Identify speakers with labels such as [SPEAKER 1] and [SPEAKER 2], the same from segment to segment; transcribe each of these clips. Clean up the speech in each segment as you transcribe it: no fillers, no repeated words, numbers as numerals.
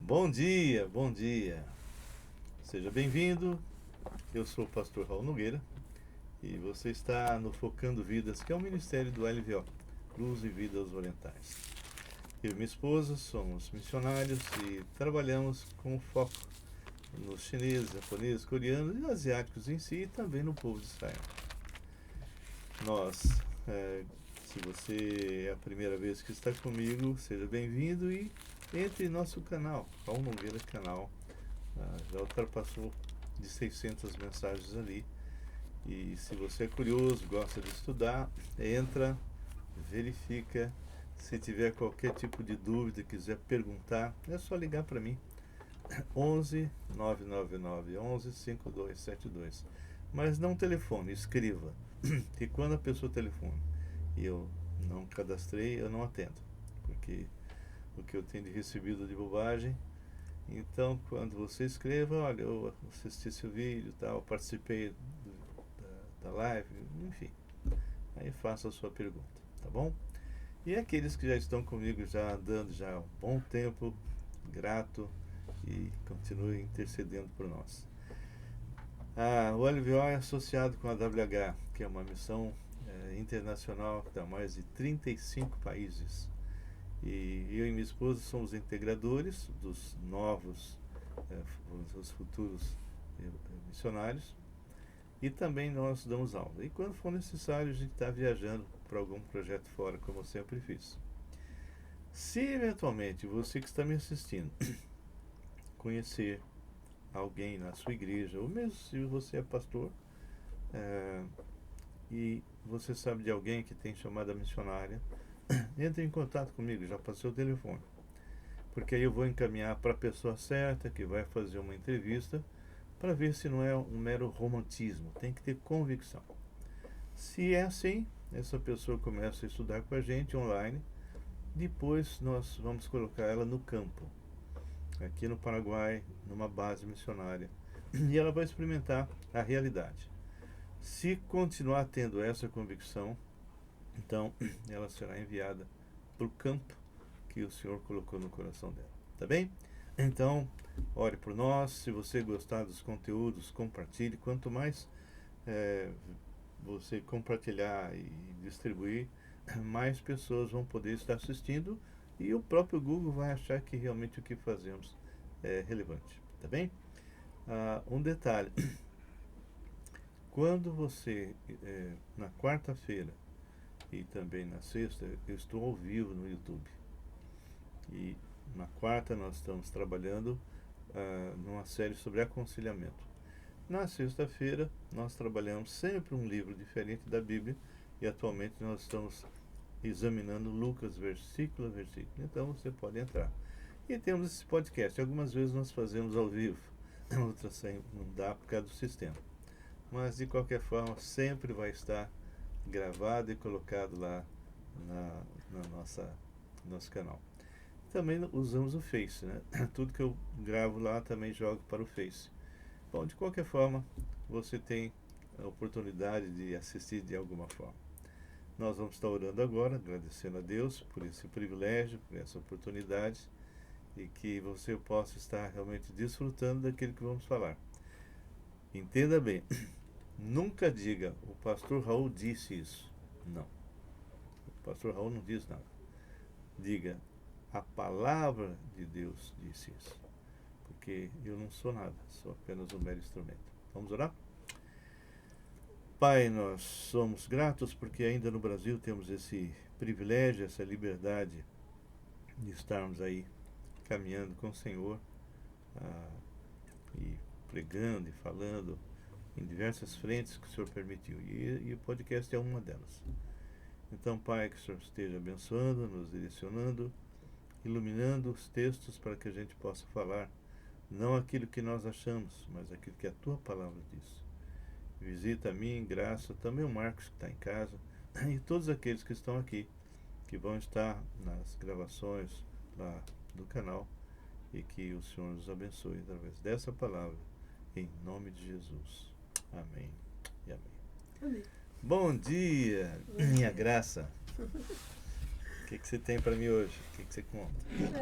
[SPEAKER 1] Bom dia, bom dia. Seja bem-vindo. Eu sou o pastor Raul Nogueira e você está no Focando Vidas, que é o ministério do LVO, Luz e Vidas Orientais. Eu e minha esposa somos missionários e trabalhamos com foco nos chineses, japoneses, coreanos e asiáticos em si e também no povo de Israel. Nós, se você é a primeira vez que está comigo, seja bem-vindo e entre em nosso canal, Raul Nogueira Canal. Já ultrapassou de 600 mensagens ali. E se você é curioso, gosta de estudar, entra, verifica. Se tiver qualquer tipo de dúvida, quiser perguntar, é só ligar para mim. 11 999 11 5272. Mas não telefone, escreva. Que quando a pessoa telefona e eu não cadastrei, eu não atendo. Porque o que eu tenho de recebido de bobagem. Então, quando você escreva, olha, eu assisti esse vídeo, tal, participei da live, enfim, aí faça a sua pergunta, tá bom? E aqueles que já estão comigo, já andando já há um bom tempo, grato e continuem intercedendo por nós. O LVO é associado com a WH, que é uma missão internacional que está em mais de 35 países. E eu e minha esposa somos integradores dos novos, os futuros missionários, e também nós damos aula. E quando for necessário, a gente está viajando para algum projeto fora, como eu sempre fiz. Se eventualmente você que está me assistindo conhecer alguém na sua igreja, ou mesmo se você é pastor, e você sabe de alguém que tem chamada missionária, entre em contato comigo, já passei o telefone. Porque aí eu vou encaminhar para a pessoa certa, que vai fazer uma entrevista, para ver se não é um mero romantismo. Tem que ter convicção. Se é assim, essa pessoa começa a estudar com a gente online. Depois nós vamos colocar ela no campo, aqui no Paraguai, numa base missionária. E ela vai experimentar a realidade. Se continuar tendo essa convicção, então ela será enviada para o campo que o Senhor colocou no coração dela. Tá bem? Então, ore por nós. Se você gostar dos conteúdos, compartilhe. Quanto mais você compartilhar e distribuir, mais pessoas vão poder estar assistindo e o próprio Google vai achar que realmente o que fazemos é relevante. Tá bem? Um detalhe. Quando você, na quarta-feira e também na sexta, eu estou ao vivo no YouTube. E na quarta nós estamos trabalhando numa série sobre aconselhamento. Na sexta-feira nós trabalhamos sempre um livro diferente da Bíblia e atualmente nós estamos examinando Lucas versículo a versículo. Então você pode entrar. E temos esse podcast. Algumas vezes nós fazemos ao vivo, outras sem, não dá por causa do sistema. Mas de qualquer forma sempre vai estar gravado e colocado lá no nosso canal. Também usamos o Face, né? Tudo que eu gravo lá também jogo para o Face. Bom, de qualquer forma, você tem a oportunidade de assistir de alguma forma. Nós vamos estar orando agora, agradecendo a Deus por esse privilégio, por essa oportunidade e que você possa estar realmente desfrutando daquilo que vamos falar. Entenda bem, nunca diga, o pastor Raul disse isso. Não. O pastor Raul não diz nada. Diga, a palavra de Deus disse isso. Porque eu não sou nada, sou apenas um mero instrumento. Vamos orar? Pai, nós somos gratos porque ainda no Brasil temos esse privilégio, essa liberdade de estarmos aí caminhando com o Senhor e pregando e falando em diversas frentes que o Senhor permitiu. E o podcast é uma delas. Então, Pai, que o Senhor esteja abençoando, nos direcionando, iluminando os textos para que a gente possa falar não aquilo que nós achamos, mas aquilo que a Tua palavra diz. Visita a mim, graça, também o Marcos que está em casa, e todos aqueles que estão aqui, que vão estar nas gravações lá do canal, e que o Senhor nos abençoe através dessa palavra, em nome de Jesus. Amém e amém.
[SPEAKER 2] Amém.
[SPEAKER 1] Bom dia, minha graça. O que você tem para mim hoje? O que você conta?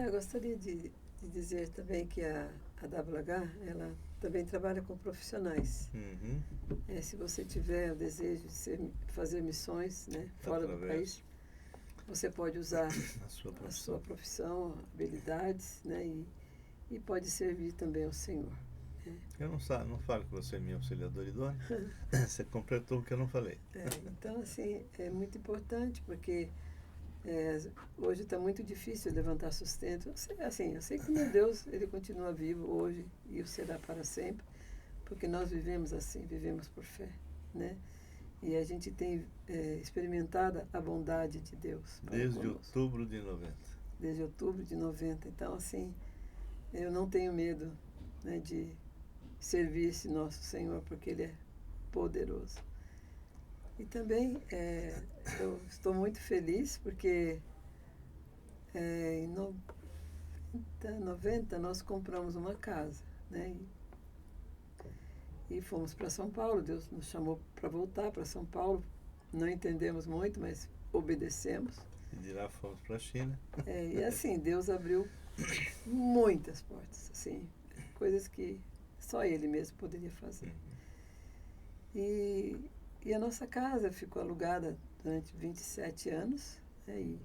[SPEAKER 2] Eu gostaria de de dizer também que a WH, ela também trabalha com profissionais.
[SPEAKER 1] Uhum.
[SPEAKER 2] Se você tiver o desejo de fazer missões, né, fora do país, você pode usar a sua profissão, habilidades, né, e pode servir também ao Senhor.
[SPEAKER 1] Eu não falo que você é minha auxiliadora idônea. Você completou o que eu não falei.
[SPEAKER 2] Então, assim, é muito importante, porque hoje está muito difícil levantar sustento. Eu sei que meu Deus, Ele continua vivo hoje e o será para sempre, porque nós vivemos assim, vivemos por fé, né? E a gente tem experimentado a bondade de Deus.
[SPEAKER 1] Desde outubro de 90.
[SPEAKER 2] Desde outubro de 90. Então, assim, eu não tenho medo, né, de servir esse nosso Senhor, porque Ele é poderoso. E também eu estou muito feliz porque em 90 nós compramos uma casa, né? E fomos para São Paulo. Deus nos chamou para voltar para São Paulo. Não entendemos muito, mas obedecemos.
[SPEAKER 1] E de lá fomos para a China.
[SPEAKER 2] E assim, Deus abriu muitas portas, assim, coisas que só Ele mesmo poderia fazer. E a nossa casa ficou alugada durante 27 anos, né,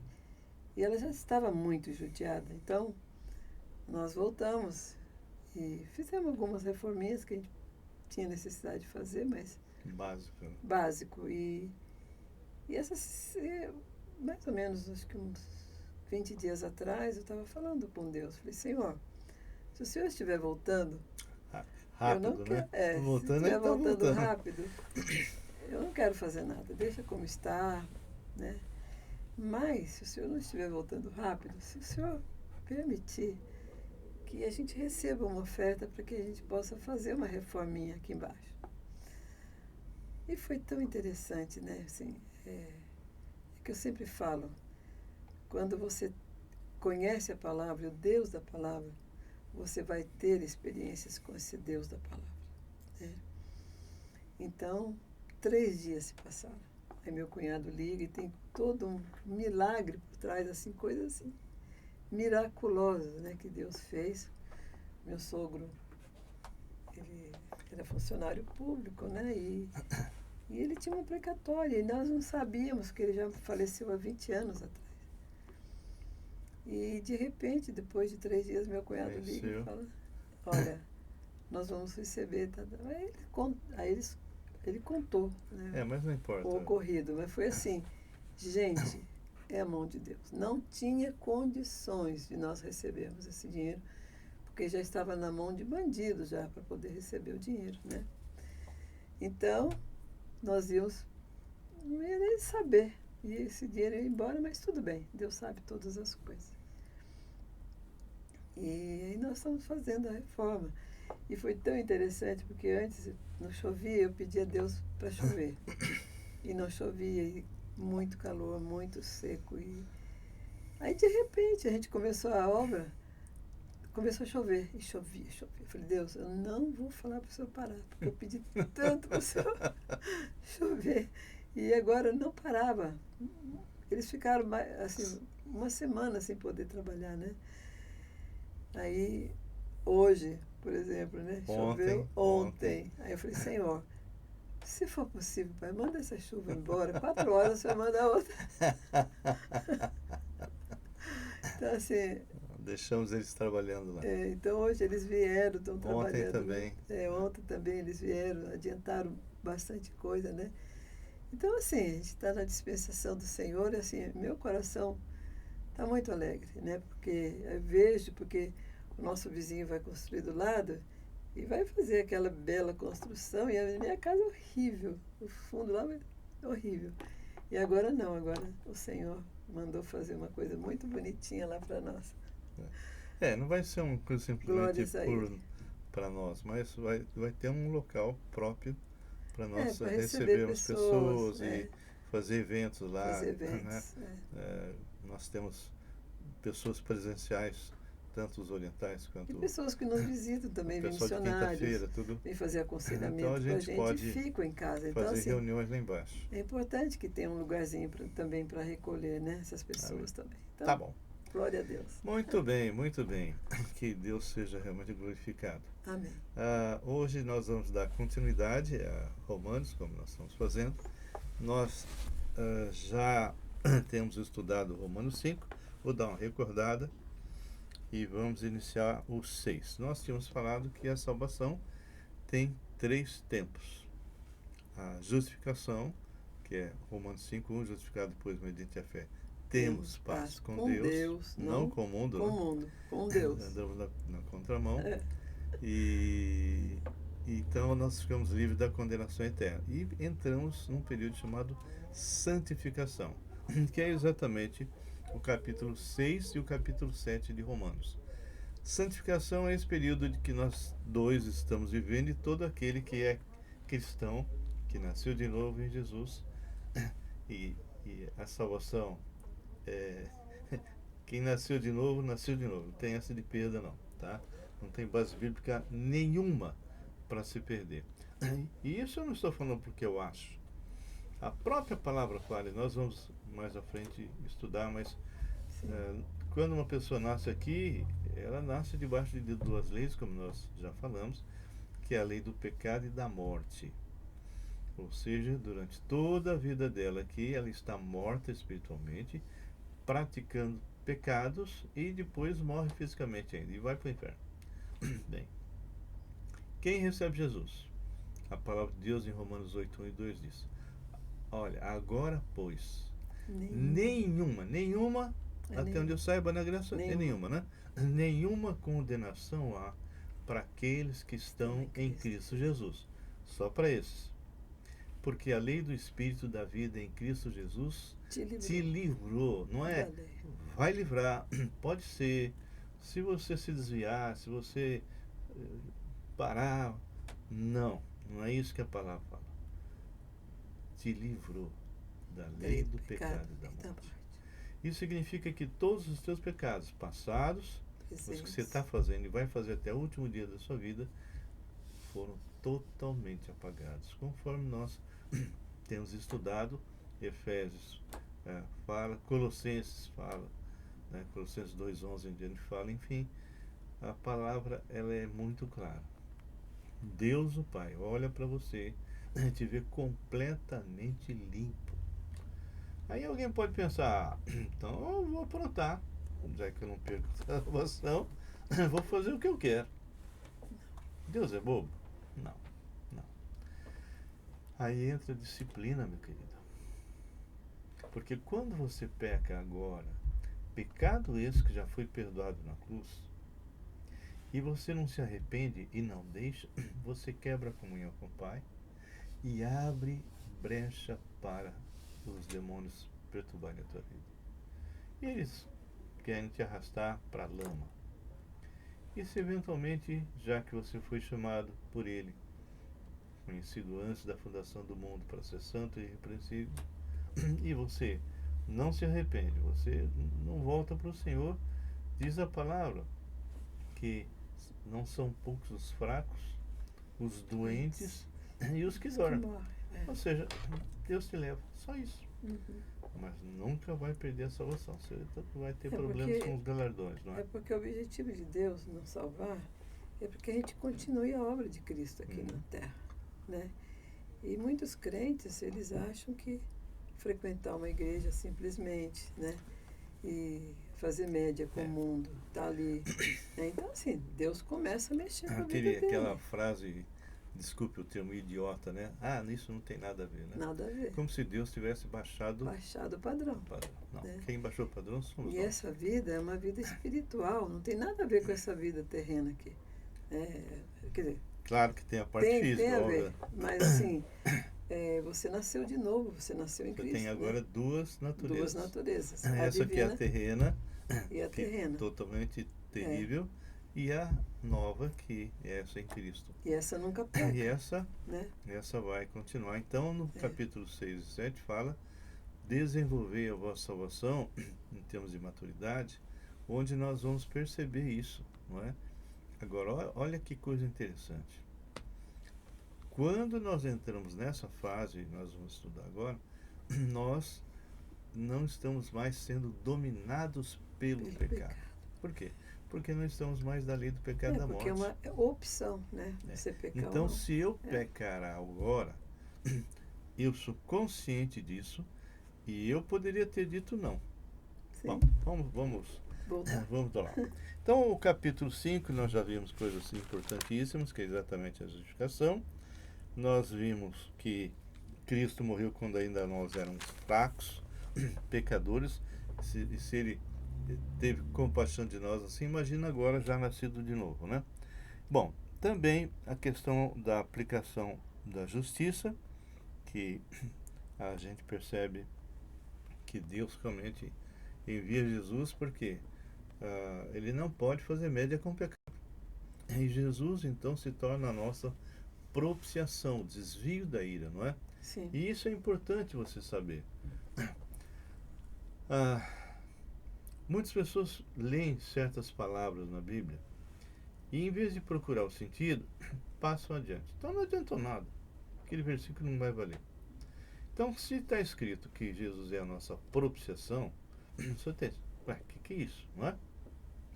[SPEAKER 2] e ela já estava muito judiada. Então, nós voltamos e fizemos algumas reforminhas que a gente tinha necessidade de fazer, mas...
[SPEAKER 1] Básico.
[SPEAKER 2] Básico. E essas, mais ou menos, acho que uns 20 dias atrás, eu estava falando com Deus. Falei, Senhor, se o Senhor estiver voltando...
[SPEAKER 1] Rápido,
[SPEAKER 2] eu não
[SPEAKER 1] né?
[SPEAKER 2] Se estiver voltando rápido, eu não quero fazer nada. Deixa como está, né? Mas, se o Senhor não estiver voltando rápido, se o Senhor permitir que a gente receba uma oferta para que a gente possa fazer uma reforminha aqui embaixo. E foi tão interessante, né? Assim, que eu sempre falo, quando você conhece a palavra, o Deus da palavra, você vai ter experiências com esse Deus da palavra, né? Então, 3 dias se passaram. Aí meu cunhado liga e tem todo um milagre por trás, assim, coisas assim, miraculosas, né, que Deus fez. Meu sogro, ele era funcionário público, né, e ele tinha uma precatória, e nós não sabíamos que ele já faleceu há 20 anos atrás. E, de repente, depois de 3 dias, meu cunhado liga e fala, olha, nós vamos receber... Aí ele contou, né,
[SPEAKER 1] mas não importa.
[SPEAKER 2] O ocorrido, mas foi assim, gente, é a mão de Deus. Não tinha condições de nós recebermos esse dinheiro, porque já estava na mão de bandidos já para poder receber o dinheiro, né? Então, nós íamos, não ia nem saber, e esse dinheiro ia embora, mas tudo bem, Deus sabe todas as coisas. E aí nós estamos fazendo a reforma. E foi tão interessante, porque antes não chovia, eu pedia a Deus para chover. E não chovia, e muito calor, muito seco. E aí, de repente, a gente começou a obra, começou a chover, e chovia, chovia. Eu falei, Deus, eu não vou falar para o Senhor parar, porque eu pedi tanto para o Senhor chover. E agora não parava. Eles ficaram, assim, uma semana sem poder trabalhar, né? Aí, hoje, por exemplo, né? Choveu ontem. Aí eu falei, Senhor, se for possível, Pai, manda essa chuva embora. 4 horas você manda outra. Então, assim...
[SPEAKER 1] Deixamos eles trabalhando lá.
[SPEAKER 2] Então, hoje eles vieram, estão trabalhando.
[SPEAKER 1] Ontem também.
[SPEAKER 2] Ontem também eles vieram, adiantaram bastante coisa, né? Então, assim, a gente está na dispensação do Senhor, e assim, meu coração está muito alegre, né? Porque eu vejo, porque o nosso vizinho vai construir do lado e vai fazer aquela bela construção, e a minha casa é horrível, o fundo lá é horrível. E agora não, agora o Senhor mandou fazer uma coisa muito bonitinha lá para nós.
[SPEAKER 1] Não vai ser uma coisa simplesmente para nós, mas vai ter um local próprio para nós recebermos pessoas e fazer eventos lá.
[SPEAKER 2] Fazer eventos,
[SPEAKER 1] né? Nós temos pessoas presenciais, tanto os orientais quanto...
[SPEAKER 2] E pessoas que nos visitam também, vêm missionários, vêm fazer aconselhamento
[SPEAKER 1] então a gente pode
[SPEAKER 2] e ficam em casa.
[SPEAKER 1] Fazer
[SPEAKER 2] então, assim,
[SPEAKER 1] reuniões lá embaixo.
[SPEAKER 2] É importante que tenha um lugarzinho também para recolher, né, essas pessoas também. Então,
[SPEAKER 1] tá bom.
[SPEAKER 2] Glória a Deus.
[SPEAKER 1] Muito bem, muito bem. Que Deus seja realmente glorificado.
[SPEAKER 2] Amém.
[SPEAKER 1] Hoje nós vamos dar continuidade a Romanos, como nós estamos fazendo. Nós já temos estudado Romanos 5, vou dar uma recordada e vamos iniciar o 6. Nós tínhamos falado que a salvação tem 3 tempos. A justificação, que é Romanos 5:1, justificado depois mediante a fé. Temos paz com Deus, não com o mundo.
[SPEAKER 2] Com o mundo, com Deus.
[SPEAKER 1] Andamos na contramão.
[SPEAKER 2] É.
[SPEAKER 1] E então nós ficamos livres da condenação eterna. E entramos num período chamado santificação, que é exatamente o capítulo 6 e o capítulo 7 de Romanos. Santificação é esse período de que nós dois estamos vivendo e todo aquele que é cristão, que nasceu de novo em Jesus, e a salvação quem nasceu de novo, nasceu de novo. Não tem essa de perda não, tá? Não tem base bíblica nenhuma para se perder. E isso eu não estou falando porque eu acho. A própria palavra fala, e nós vamos mais à frente estudar, mas quando uma pessoa nasce aqui, ela nasce debaixo de 2 leis, como nós já falamos, que é a lei do pecado e da morte. Ou seja, durante toda a vida dela aqui, ela está morta espiritualmente, praticando pecados e depois morre fisicamente ainda e vai para o inferno. Bem, quem recebe Jesus? A palavra de Deus em Romanos 8:1 e 2 diz: olha, agora pois, nenhuma, até onde eu saiba na graça, nenhuma, né? Nenhuma condenação há para aqueles que estão em Cristo Jesus. Só para esses. Porque a lei do Espírito da vida em Cristo Jesus te livrou, não é? Vai livrar, pode ser, se você se desviar, se você parar, não é isso que a palavra fala. Te livrou da lei do pecado e da morte. Isso significa que todos os teus pecados passados, os que você está fazendo e vai fazer até o último dia da sua vida, foram totalmente apagados, conforme nós temos estudado. Efésios fala, Colossenses fala, né? Colossenses 2:11 em diante fala, enfim, a palavra ela é muito clara. Deus o Pai olha para você e te vê completamente limpo. Aí alguém pode pensar, então eu vou aprontar, já que eu não perco a salvação, vou fazer o que eu quero. Deus é bobo? Não. Aí entra a disciplina, meu querido. Porque quando você peca agora, pecado esse que já foi perdoado na cruz, e você não se arrepende e não deixa, você quebra a comunhão com o Pai e abre brecha para os demônios perturbarem a tua vida. E eles querem te arrastar para a lama. E se eventualmente, já que você foi chamado por Ele, conhecido antes da fundação do mundo para ser santo e irrepreensível, e você não se arrepende, você não volta para o Senhor, diz a palavra que não são poucos os fracos, os doentes e os que dormem. Ou seja, Deus te leva, só isso. Mas nunca vai perder a salvação, você vai ter problemas com os galardões, não é?
[SPEAKER 2] É porque o objetivo de Deus nos salvar é porque a gente continue a obra de Cristo aqui na Terra, né? E muitos crentes, eles acham que frequentar uma igreja simplesmente, né? E fazer média com o mundo, tá ali. Então, assim, Deus começa a mexer com a vida dele.
[SPEAKER 1] Aquela frase, desculpe o termo idiota, né? Isso não tem nada a ver, né?
[SPEAKER 2] Nada a ver.
[SPEAKER 1] Como se Deus tivesse baixado
[SPEAKER 2] o padrão.
[SPEAKER 1] Não,
[SPEAKER 2] né?
[SPEAKER 1] Quem baixou o padrão somos nós.
[SPEAKER 2] E essa vida é uma vida espiritual, não tem nada a ver com essa vida terrena aqui. Quer dizer,
[SPEAKER 1] claro que tem a parte física,
[SPEAKER 2] tem a ver, mas assim, você nasceu de novo, você nasceu em Cristo.
[SPEAKER 1] Você tem agora duas naturezas.
[SPEAKER 2] Duas naturezas.
[SPEAKER 1] Essa aqui é a terrena,
[SPEAKER 2] e a terrena.
[SPEAKER 1] Totalmente terrível, e a nova, que é essa em Cristo.
[SPEAKER 2] E essa nunca peca.
[SPEAKER 1] E essa,
[SPEAKER 2] né?
[SPEAKER 1] essa vai continuar. Então, no capítulo 6 e 7 fala: desenvolver a vossa salvação em termos de maturidade, onde nós vamos perceber isso, não é? Agora, olha que coisa interessante. Quando nós entramos nessa fase, nós vamos estudar agora, nós não estamos mais sendo dominados pelo pecado. Por quê? Porque não estamos mais da lei do pecado e da morte.
[SPEAKER 2] Porque é uma opção, né? Você pecar
[SPEAKER 1] Então,
[SPEAKER 2] ou não.
[SPEAKER 1] se eu pecar agora, eu sou consciente disso e eu poderia ter dito não.
[SPEAKER 2] Sim.
[SPEAKER 1] Bom, vamos
[SPEAKER 2] Voltar.
[SPEAKER 1] lá. Então, o capítulo 5, nós já vimos coisas importantíssimas, que é exatamente a justificação. Nós vimos que Cristo morreu quando ainda nós éramos fracos, pecadores, e se ele teve compaixão de nós assim, imagina agora já nascido de novo, né? Bom, também a questão da aplicação da justiça, que a gente percebe que Deus realmente envia Jesus porque ele não pode fazer média com o pecado. E Jesus então se torna a nossa propiciação, desvio da ira, não é?
[SPEAKER 2] Sim.
[SPEAKER 1] E isso é importante você saber. Ah, muitas pessoas leem certas palavras na Bíblia e, em vez de procurar o sentido, passam adiante. Então não adiantou nada. Aquele versículo não vai valer. Então, se está escrito que Jesus é a nossa propiciação, você tem, ué, que é isso, não é?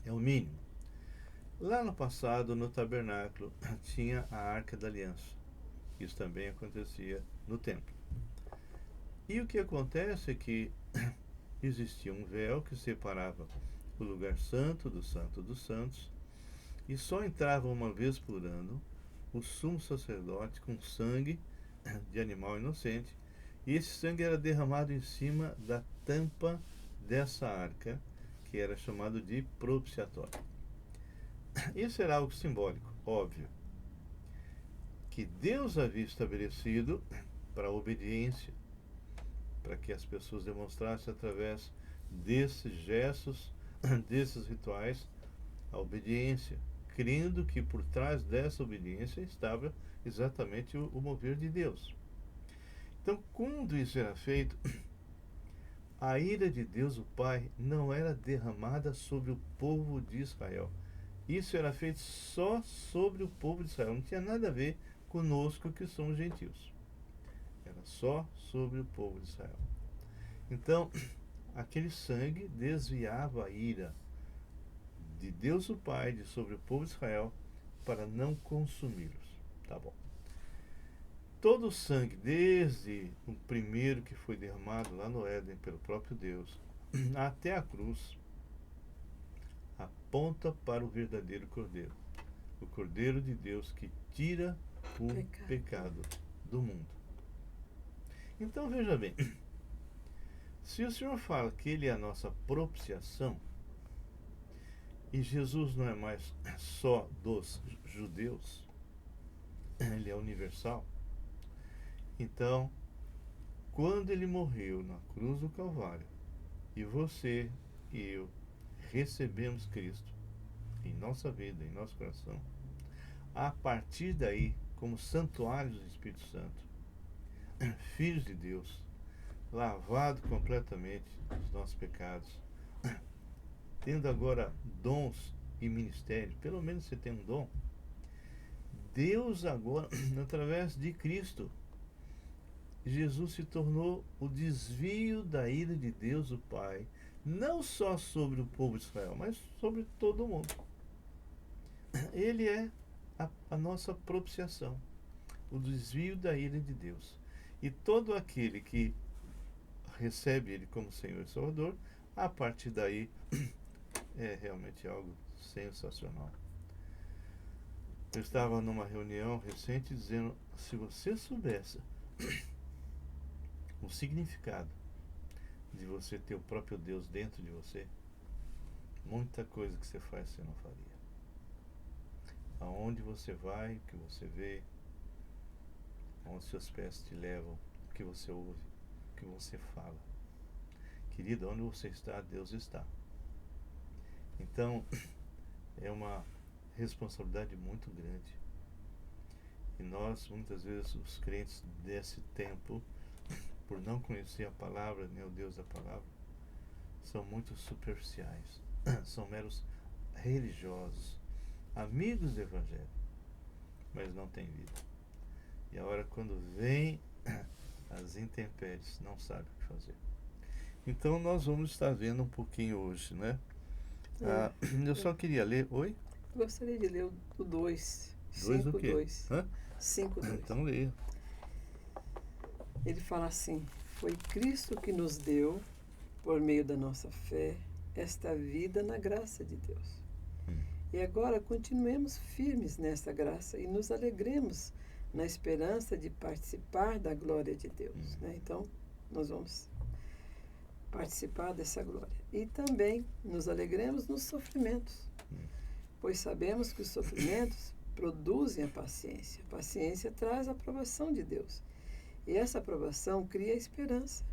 [SPEAKER 1] É o mínimo. Lá no passado, no tabernáculo, tinha a Arca da Aliança. Isso também acontecia no templo. E o que acontece é que existia um véu que separava o lugar santo dos santos, e só entrava uma vez por ano o sumo sacerdote com sangue de animal inocente, e esse sangue era derramado em cima da tampa dessa arca, que era chamado de propiciatório. Isso era algo simbólico, óbvio, que Deus havia estabelecido para a obediência, para que as pessoas demonstrassem através desses gestos, desses rituais, a obediência, crendo que por trás dessa obediência estava exatamente o mover de Deus. Então, quando isso era feito, a ira de Deus, o Pai, não era derramada sobre o povo de Israel. Isso era feito só sobre o povo de Israel. Não tinha nada a ver conosco que somos gentios. Era só sobre o povo de Israel. Então, aquele sangue desviava a ira de Deus o Pai sobre o povo de Israel para não consumi-los. Tá bom. Todo o sangue, desde o primeiro que foi derramado lá no Éden pelo próprio Deus, até a cruz, aponta para o verdadeiro Cordeiro. O Cordeiro de Deus que tira o pecado do mundo. Então veja bem, se o Senhor fala que Ele é a nossa propiciação, e Jesus não é mais só dos judeus, Ele é universal, então, quando Ele morreu na cruz do Calvário, e você e eu recebemos Cristo em nossa vida, em nosso coração, a partir daí, como santuários do Espírito Santo, filhos de Deus, lavado completamente dos nossos pecados, tendo agora dons e ministérios, pelo menos você tem um dom, Deus agora, através de Cristo, Jesus se tornou o desvio da ira de Deus o Pai, não só sobre o povo de Israel, mas sobre todo o mundo. Ele é a nossa propiciação, o desvio da ira de Deus. E todo aquele que recebe Ele como Senhor e Salvador, a partir daí é realmente algo sensacional. Eu estava numa reunião recente dizendo, se você soubesse o significado de você ter o próprio Deus dentro de você, muita coisa que você faz você não faria. Aonde você vai, o que você vê, aonde seus pés te levam, o que você ouve, o que você fala. Querido, onde você está, Deus está. Então, é uma responsabilidade muito grande. E nós, muitas vezes, os crentes desse tempo, por não conhecer a palavra, nem o Deus da palavra, são muito superficiais. São meros religiosos, amigos do Evangelho, mas não têm vida. E a hora quando vem as intempéries, não sabe o que fazer. Então nós vamos estar vendo um pouquinho hoje, né? Eu só queria ler. Oi?
[SPEAKER 2] Gostaria de ler o 2.
[SPEAKER 1] 2 o quê?
[SPEAKER 2] 5:2.
[SPEAKER 1] Hã?
[SPEAKER 2] 5:2.
[SPEAKER 1] Então leia.
[SPEAKER 2] Ele fala assim: foi Cristo que nos deu, por meio da nossa fé, esta vida na graça de Deus.
[SPEAKER 1] Hum.
[SPEAKER 2] E agora continuemos firmes nessa graça e nos alegremos na esperança de participar da glória de Deus. Né? Então, nós vamos participar dessa glória. E também nos alegremos nos sofrimentos, pois sabemos que os sofrimentos produzem a paciência. A paciência traz a aprovação de Deus. E essa aprovação cria esperança.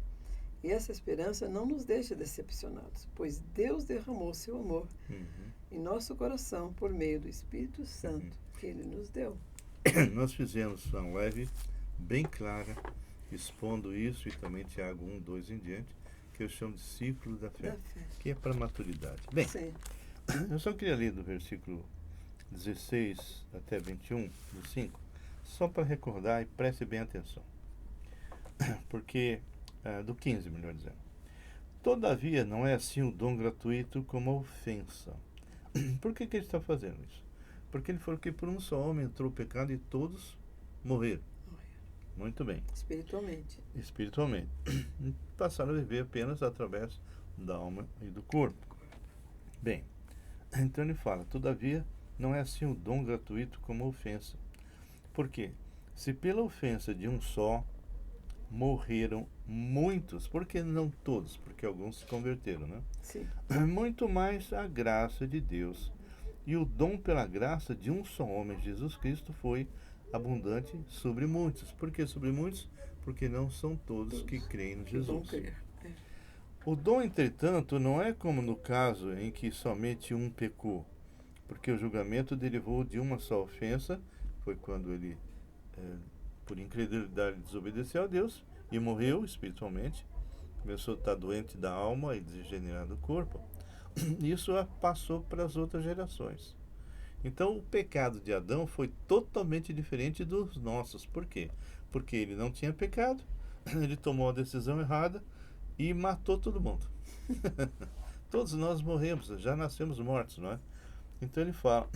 [SPEAKER 2] E essa esperança não nos deixa decepcionados, pois Deus derramou seu amor em nosso coração por meio do Espírito Santo que Ele nos deu.
[SPEAKER 1] Nós fizemos uma live bem clara, expondo isso, e também Tiago 1, 2 em diante, que eu chamo de ciclo da fé, que é para maturidade. Bem,
[SPEAKER 2] Sim.
[SPEAKER 1] eu só queria ler do versículo 16 até 21, do 5, só para recordar e preste bem atenção. Porque, do 15, melhor dizendo. Todavia, não é assim o dom gratuito como a ofensa. Por que ele está fazendo isso? Porque ele falou que por um só homem entrou o pecado e todos morreram. Muito bem.
[SPEAKER 2] Espiritualmente.
[SPEAKER 1] Espiritualmente. Passaram a viver apenas através da alma e do corpo. Bem, então ele fala, todavia, não é assim o dom gratuito como a ofensa. Por quê? Se pela ofensa de um só morreram muitos, porque não todos, porque alguns se converteram, né?
[SPEAKER 2] Sim.
[SPEAKER 1] Muito mais a graça de Deus. E o dom pela graça de um só homem, Jesus Cristo, foi abundante sobre muitos. Por que sobre muitos? Porque não são todos que creem em Jesus. O dom, entretanto, não é como no caso em que somente um pecou, porque o julgamento derivou de uma só ofensa, foi quando ele, por incredulidade, desobedeceu a Deus e morreu espiritualmente, começou a estar doente da alma e degenerado do corpo. Isso passou para as outras gerações. Então o pecado de Adão foi totalmente diferente dos nossos. Por quê? Porque ele não tinha pecado, ele tomou a decisão errada e matou todo mundo. Todos nós morremos, já nascemos mortos, não é? Então ele fala,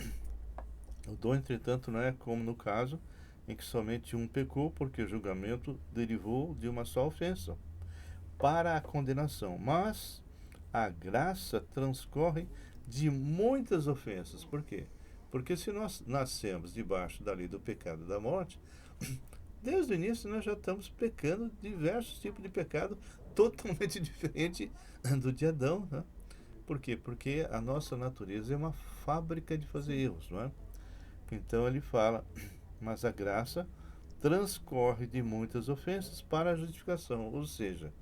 [SPEAKER 1] o dom, entretanto, não é como no caso em que somente um pecou, porque o julgamento derivou de uma só ofensa para a condenação, mas a graça transcorre de muitas ofensas. Por quê? Porque se nós nascemos debaixo da lei do pecado e da morte, desde o início nós já estamos pecando diversos tipos de pecado totalmente diferente do de Adão, né? Por quê? Porque a nossa natureza é uma fábrica de fazer erros, não é? Então ele fala, mas a graça transcorre de muitas ofensas para a justificação, ou seja,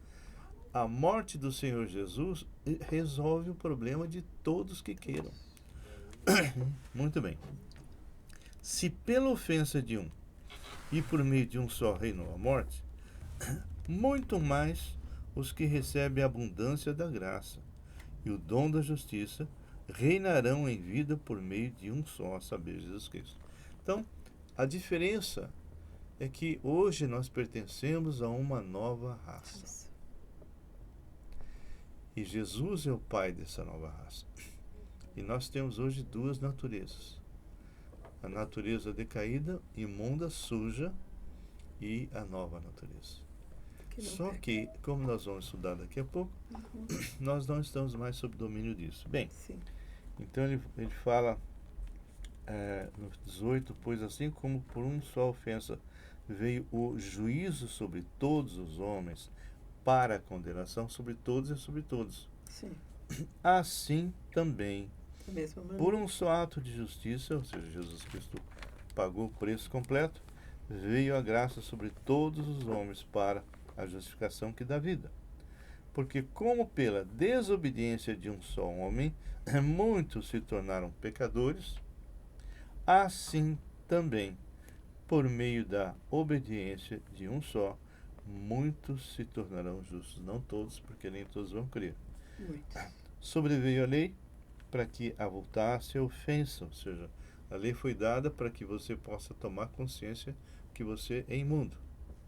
[SPEAKER 1] a morte do Senhor Jesus resolve o problema de todos que queiram. Muito bem. Se pela ofensa de um e por meio de um só reinou a morte, muito mais os que recebem a abundância da graça e o dom da justiça reinarão em vida por meio de um só, a saber, Jesus Cristo. Então, a diferença é que hoje nós pertencemos a uma nova raça. E Jesus é o pai dessa nova raça. E nós temos hoje duas naturezas. A natureza decaída, imunda, suja, e a nova natureza. Só que, como nós vamos estudar daqui a pouco, nós não estamos mais sob domínio disso. Bem, então ele fala no 18, pois assim como por uma só ofensa veio o juízo sobre todos os homens, para a condenação sobre todos e sobre todos.
[SPEAKER 2] Sim.
[SPEAKER 1] Assim também, por um só ato de justiça, ou seja, Jesus Cristo pagou o preço completo, veio a graça sobre todos os homens para a justificação que dá vida. Porque como pela desobediência de um só homem, muitos se tornaram pecadores, assim também, por meio da obediência de um só, muitos se tornarão justos. Não todos, porque nem todos vão crer. Sobreveio a lei para que avultasse a ofensa, ou seja, a lei foi dada para que você possa tomar consciência que você é imundo.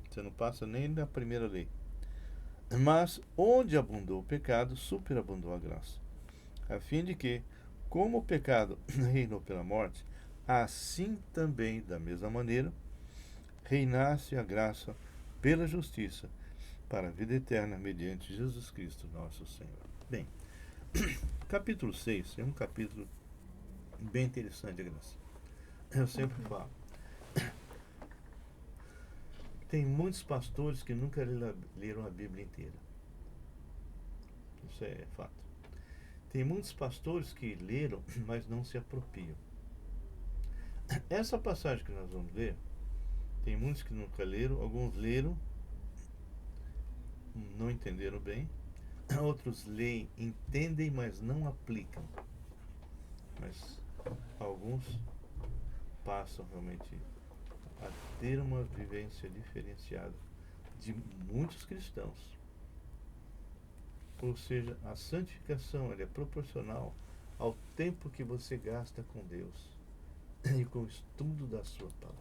[SPEAKER 1] Você não passa nem na primeira lei. Mas onde abundou o pecado, superabundou a graça. a fim de que, como o pecado reinou pela morte, assim também, da mesma maneira, reinasse a graça pela justiça para a vida eterna mediante Jesus Cristo, nosso Senhor. Bem, capítulo 6 é um capítulo bem interessante, graça. Eu sempre falo. Tem muitos pastores que nunca leram a Bíblia inteira. Isso é fato. Tem muitos pastores que leram, mas não se apropriam. Essa passagem que nós vamos ler, tem muitos que nunca leram, alguns leram, não entenderam bem, outros leem, entendem, mas não aplicam. Mas alguns passam realmente a ter uma vivência diferenciada de muitos cristãos. Ou seja, a santificação ela é proporcional ao tempo que você gasta com Deus e com o estudo da sua palavra.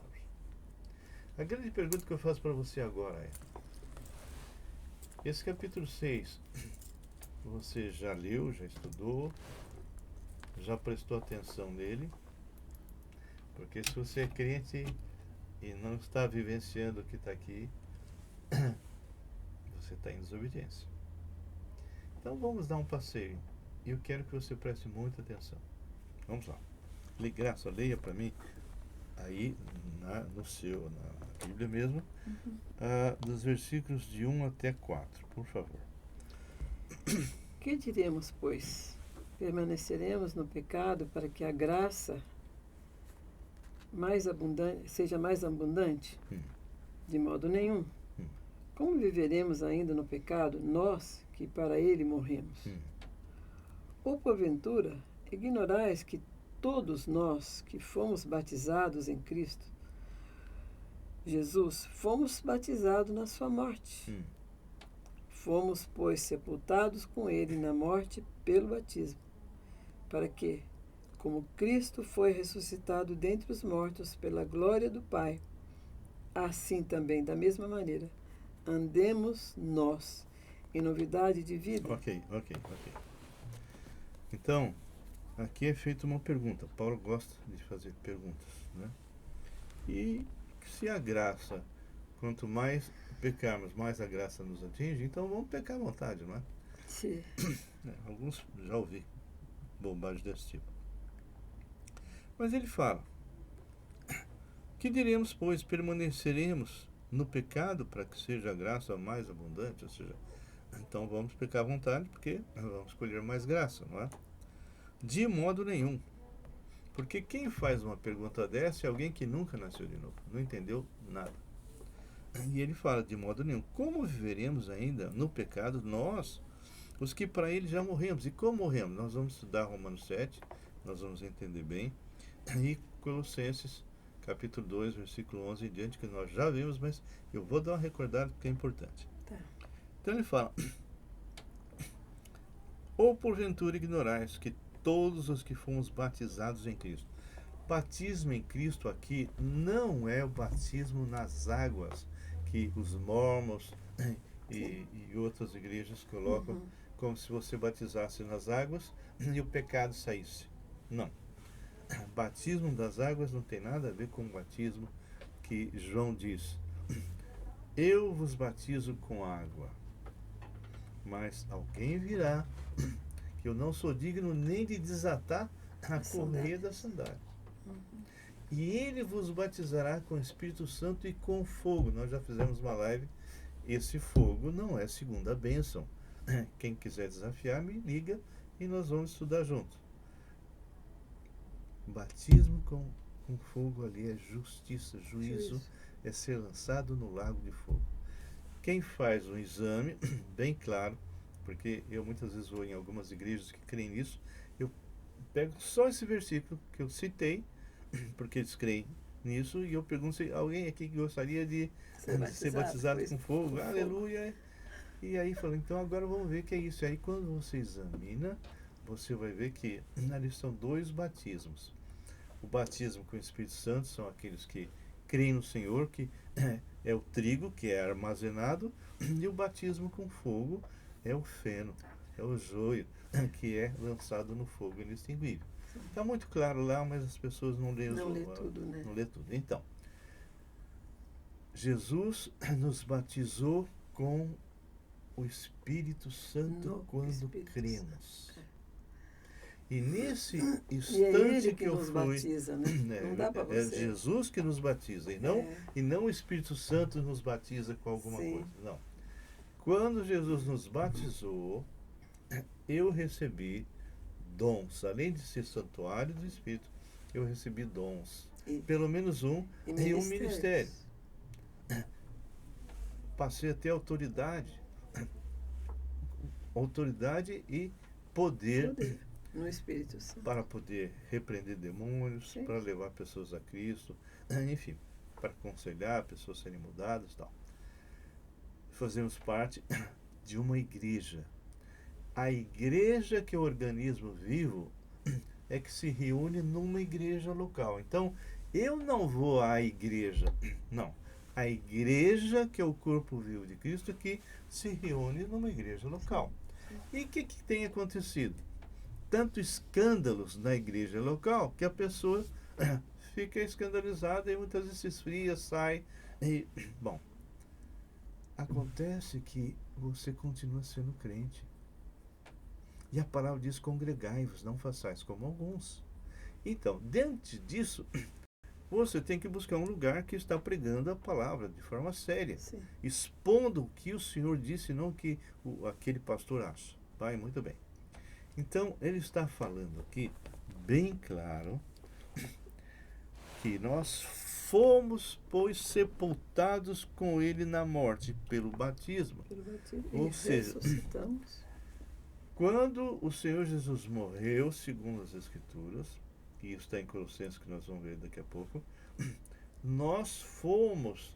[SPEAKER 1] A grande pergunta que eu faço para você agora é: esse capítulo 6, você já leu, já estudou, já prestou atenção nele? Porque se você é crente e não está vivenciando o que está aqui, você está em desobediência. Então vamos dar um passeio. E eu quero que você preste muita atenção. Vamos lá. Graça, leia para mim aí na Bíblia mesmo, dos versículos de 1 até 4, por favor.
[SPEAKER 2] Que diremos, pois? Permaneceremos no pecado para que a graça seja mais abundante? De modo nenhum. Como viveremos ainda no pecado, nós que para ele morremos? Ou porventura, ignorais que todos nós que fomos batizados em Cristo Jesus, fomos batizados na sua morte. Fomos, pois, sepultados com ele na morte pelo batismo, para que, como Cristo foi ressuscitado dentre os mortos pela glória do Pai, assim também, da mesma maneira, andemos nós em novidade de vida.
[SPEAKER 1] Ok. Então, aqui é feita uma pergunta. Paulo gosta de fazer perguntas, né? E se a graça, quanto mais pecarmos, mais a graça nos atinge, então vamos pecar à vontade, não é?
[SPEAKER 2] Sim.
[SPEAKER 1] Alguns já ouvi bobagem desse tipo. Mas ele fala: que diremos, pois? Permaneceremos no pecado para que seja a graça mais abundante? Ou seja, então vamos pecar à vontade porque vamos escolher mais graça, não é? De modo nenhum. Porque quem faz uma pergunta dessa é alguém que nunca nasceu de novo, não entendeu nada. E ele fala: de modo nenhum. Como viveremos ainda no pecado, nós, os que para ele já morremos? E como morremos? Nós vamos estudar Romanos 7, nós vamos entender bem, e Colossenses capítulo 2, versículo 11 em diante, que nós já vimos, mas eu vou dar uma recordada porque é importante.
[SPEAKER 2] Tá.
[SPEAKER 1] Então ele fala: ou porventura ignorais que todos os que fomos batizados em Cristo. Batismo em Cristo aqui não é o batismo nas águas que os mormons e outras igrejas colocam, como se você batizasse nas águas e o pecado saísse. Não. Batismo das águas não tem nada a ver com o batismo que João diz: eu vos batizo com água, mas alguém virá que eu não sou digno nem de desatar a correia da sandália. E ele vos batizará com o Espírito Santo e com fogo. Nós já fizemos uma live. Esse fogo não é segunda bênção. Quem quiser desafiar, me liga e nós vamos estudar juntos. Batismo com fogo ali é justiça, juízo, é ser lançado no lago de fogo. Quem faz um exame, bem claro, porque eu muitas vezes vou em algumas igrejas que creem nisso, eu pego só esse versículo que eu citei, porque eles creem nisso, e eu pergunto se alguém aqui gostaria de ser batizado com fogo. Aleluia! E aí falo: então agora vamos ver o que é isso. E aí quando você examina, você vai ver que ali são dois batismos. O batismo com o Espírito Santo são aqueles que creem no Senhor, que é o trigo que é armazenado, e o batismo com fogo é o feno, é o joio que é lançado no fogo inextinguível. Está muito claro lá, mas as pessoas não lêem
[SPEAKER 2] Não lê tudo, né?
[SPEAKER 1] Não lê tudo. Então, Jesus nos batizou com o Espírito Santo
[SPEAKER 2] No
[SPEAKER 1] quando
[SPEAKER 2] Espírito
[SPEAKER 1] cremos.
[SPEAKER 2] Santo.
[SPEAKER 1] E nesse
[SPEAKER 2] E é
[SPEAKER 1] instante
[SPEAKER 2] Ele
[SPEAKER 1] que eu
[SPEAKER 2] nos
[SPEAKER 1] fui,
[SPEAKER 2] batiza, né? Não dá para
[SPEAKER 1] é
[SPEAKER 2] você.
[SPEAKER 1] Jesus que nos batiza e não o Espírito Santo nos batiza com alguma
[SPEAKER 2] Sim.
[SPEAKER 1] coisa. Não. Quando Jesus nos batizou, eu recebi dons. Além de ser santuário do Espírito, eu recebi dons. Pelo menos um e um ministério. Passei a ter autoridade e poder
[SPEAKER 2] no Espírito Santo.
[SPEAKER 1] Para poder repreender demônios,
[SPEAKER 2] Sim.
[SPEAKER 1] para levar pessoas a Cristo, enfim, para aconselhar pessoas a serem mudadas e tal. Fazemos parte de uma igreja. A igreja, que é o organismo vivo, é que se reúne numa igreja local. Então, eu não vou à igreja, não. A igreja, que é o corpo vivo de Cristo, que se reúne numa igreja local. E o que tem acontecido? Tanto escândalos na igreja local que a pessoa fica escandalizada e muitas vezes se esfria, sai. E, bom, acontece que você continua sendo crente. E a palavra diz: congregai-vos, não façais como alguns. Então, diante disso, você tem que buscar um lugar que está pregando a palavra de forma séria,
[SPEAKER 2] Sim.
[SPEAKER 1] expondo o que o Senhor disse, não o que aquele pastor acha. Vai, muito bem. Então, ele está falando aqui, bem claro, que nós fomos, pois, sepultados com ele na morte pelo batismo. Ou seja,
[SPEAKER 2] ressuscitamos.
[SPEAKER 1] Quando o Senhor Jesus morreu, segundo as Escrituras, e isso está em Colossenses, que nós vamos ver daqui a pouco, nós fomos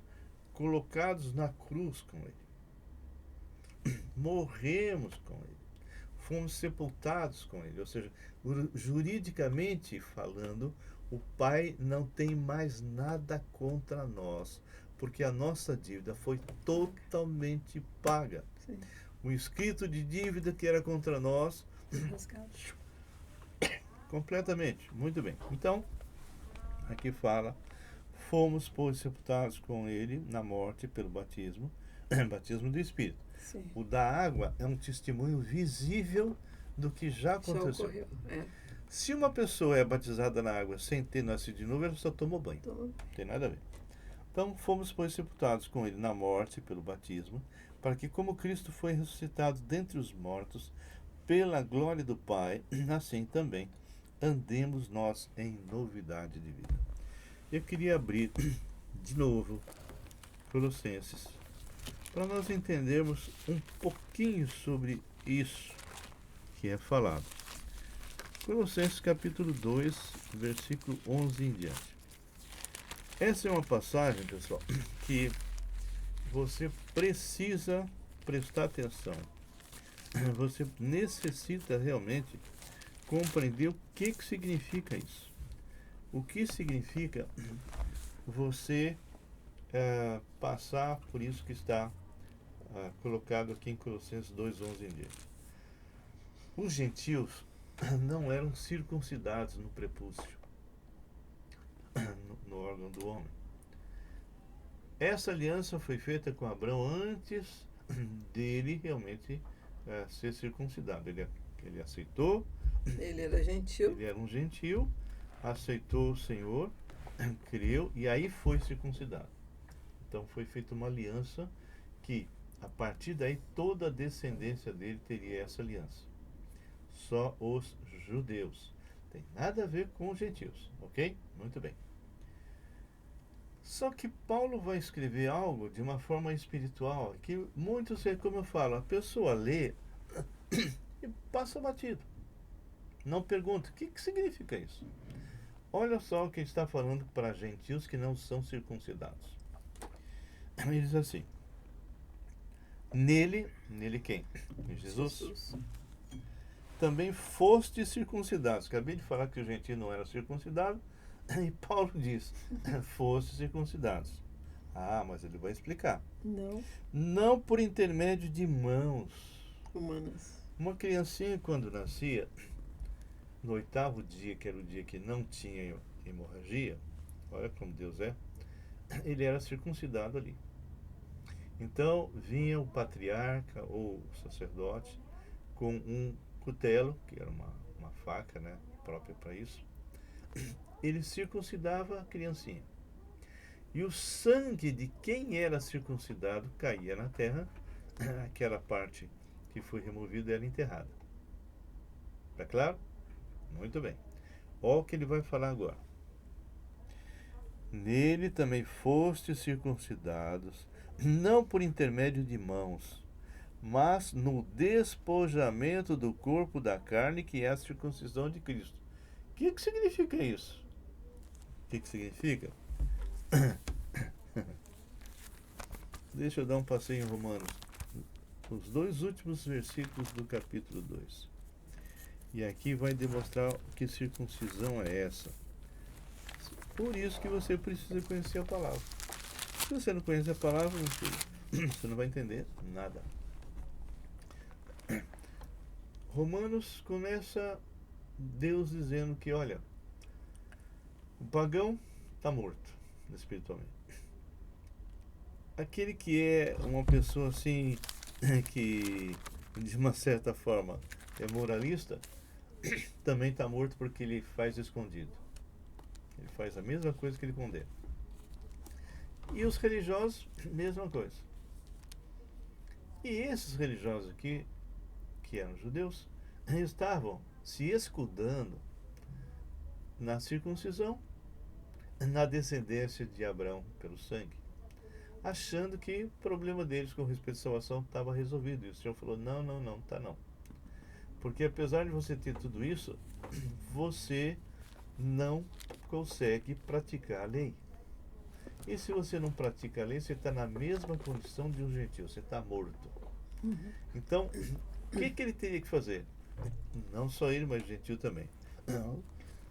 [SPEAKER 1] colocados na cruz com ele. Morremos com ele. Fomos sepultados com ele. Ou seja, juridicamente falando, o Pai não tem mais nada contra nós, porque a nossa dívida foi totalmente paga.
[SPEAKER 2] Sim.
[SPEAKER 1] O escrito de dívida que era contra nós, completamente. Muito bem. Então, aqui fala: fomos, pois, sepultados com ele na morte pelo batismo, batismo do Espírito.
[SPEAKER 2] Sim.
[SPEAKER 1] O da água é um testemunho visível do que já aconteceu.
[SPEAKER 2] Já ocorreu.
[SPEAKER 1] Se uma pessoa é batizada na água sem ter nascido de novo, ela só tomou banho. Não tem nada a ver. Então, fomos, pois, sepultados com ele na morte pelo batismo, para que, como Cristo foi ressuscitado dentre os mortos, pela glória do Pai, assim também andemos nós em novidade de vida. Eu queria abrir de novo Colossenses, para nós entendermos um pouquinho sobre isso que é falado. Colossenses capítulo 2, versículo 11 em diante. Essa é uma passagem, pessoal, que você precisa prestar atenção. Você necessita realmente compreender o que significa isso. O que significa você passar por isso que está colocado aqui em Colossenses 2:11 em diante. Os gentios não eram circuncidados no prepúcio, no órgão do homem. Essa aliança foi feita com Abraão antes dele realmente ser circuncidado. Ele aceitou.
[SPEAKER 2] Ele era gentil.
[SPEAKER 1] Ele era um gentil, aceitou o Senhor, creu e aí foi circuncidado. Então foi feita uma aliança que, a partir daí, toda a descendência dele teria essa aliança. Só os judeus. Tem nada a ver com os gentios, ok? Muito bem. Só que Paulo vai escrever algo de uma forma espiritual, que muitos, como eu falo, a pessoa lê e passa batido. Não pergunta, o que significa isso? Olha só o que está falando para gentios que não são circuncidados. Ele diz assim: nele quem? Em Jesus. Também foste circuncidados. Acabei de falar que o gentio não era circuncidado, e Paulo diz: foste circuncidados. Ah, mas ele vai explicar.
[SPEAKER 2] Não.
[SPEAKER 1] Não por intermédio de mãos
[SPEAKER 2] humanas.
[SPEAKER 1] Uma criancinha, quando nascia, no 8º dia, que era o dia que não tinha hemorragia, olha como Deus é, ele era circuncidado ali. Então vinha o patriarca ou o sacerdote com um cutelo, que era uma faca, né, própria para isso. Ele circuncidava a criancinha. E o sangue de quem era circuncidado caía na terra, aquela parte que foi removida era enterrada. Tá claro? Muito bem. Olha o que ele vai falar agora. Nele também fostes circuncidados, não por intermédio de mãos, mas no despojamento do corpo da carne, que é a circuncisão de Cristo. O que significa isso? O que significa? Deixa eu dar um passeio em Romanos. Os 2 últimos versículos do capítulo 2. E aqui vai demonstrar que circuncisão é essa. Por isso que você precisa conhecer a palavra. Se você não conhece a palavra, você não vai entender nada. Romanos começa Deus dizendo que, olha, o pagão está morto espiritualmente. Aquele que é uma pessoa assim, que de uma certa forma é moralista, também está morto porque ele faz escondido. Ele faz a mesma coisa que ele condena. E os religiosos, mesma coisa. E esses religiosos aqui, que eram judeus, estavam se escudando na circuncisão, na descendência de Abraão pelo sangue, achando que o problema deles com respeito à salvação estava resolvido. E o Senhor falou, não, tá não. Porque apesar de você ter tudo isso, você não consegue praticar a lei. E se você não pratica a lei, você está na mesma condição de um gentil, você está morto. Então, o que ele teria que fazer? Não só ele, mas o gentil também.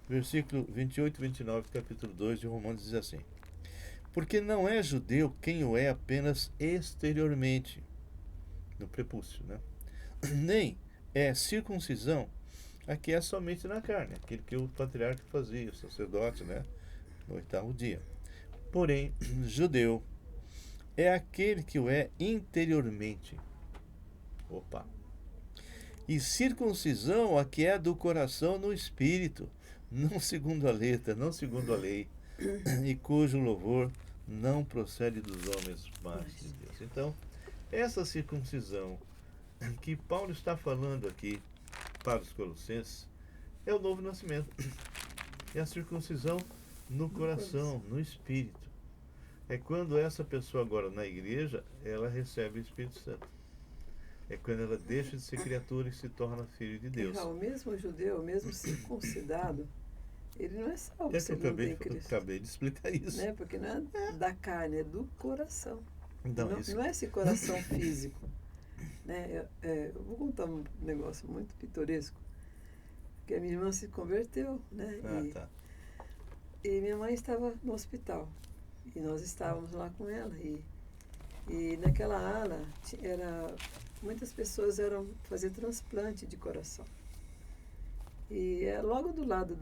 [SPEAKER 1] Versículo 28 e 29, capítulo 2 de Romanos diz assim: porque não é judeu quem o é apenas exteriormente, no prepúcio, né? Nem é circuncisão a que é somente na carne, aquele que o patriarca fazia, o sacerdote, né? No 8º dia. Porém, judeu é aquele que o é interiormente. Opa! E circuncisão a que é do coração no espírito, não segundo a letra, não segundo a lei, e cujo louvor não procede dos homens, mas de Deus. Então, essa circuncisão que Paulo está falando aqui para os Colossenses é o novo nascimento. É a circuncisão no coração, no espírito. É quando essa pessoa agora na igreja, ela recebe o Espírito Santo. É quando ela deixa de ser criatura e se torna filho de Deus.
[SPEAKER 2] O mesmo judeu, o mesmo circuncidado, ele não é salvo se ele não tem Cristo.
[SPEAKER 1] Acabei de explicar isso.
[SPEAKER 2] Né? Porque não é da carne, é do coração.
[SPEAKER 1] Então,
[SPEAKER 2] não é esse coração físico. Né? Eu vou contar um negócio muito pitoresco. Que a minha irmã se converteu, né? E minha mãe estava no hospital. E nós estávamos lá com ela. E naquela ala, muitas pessoas fazer transplante de coração. E logo do lado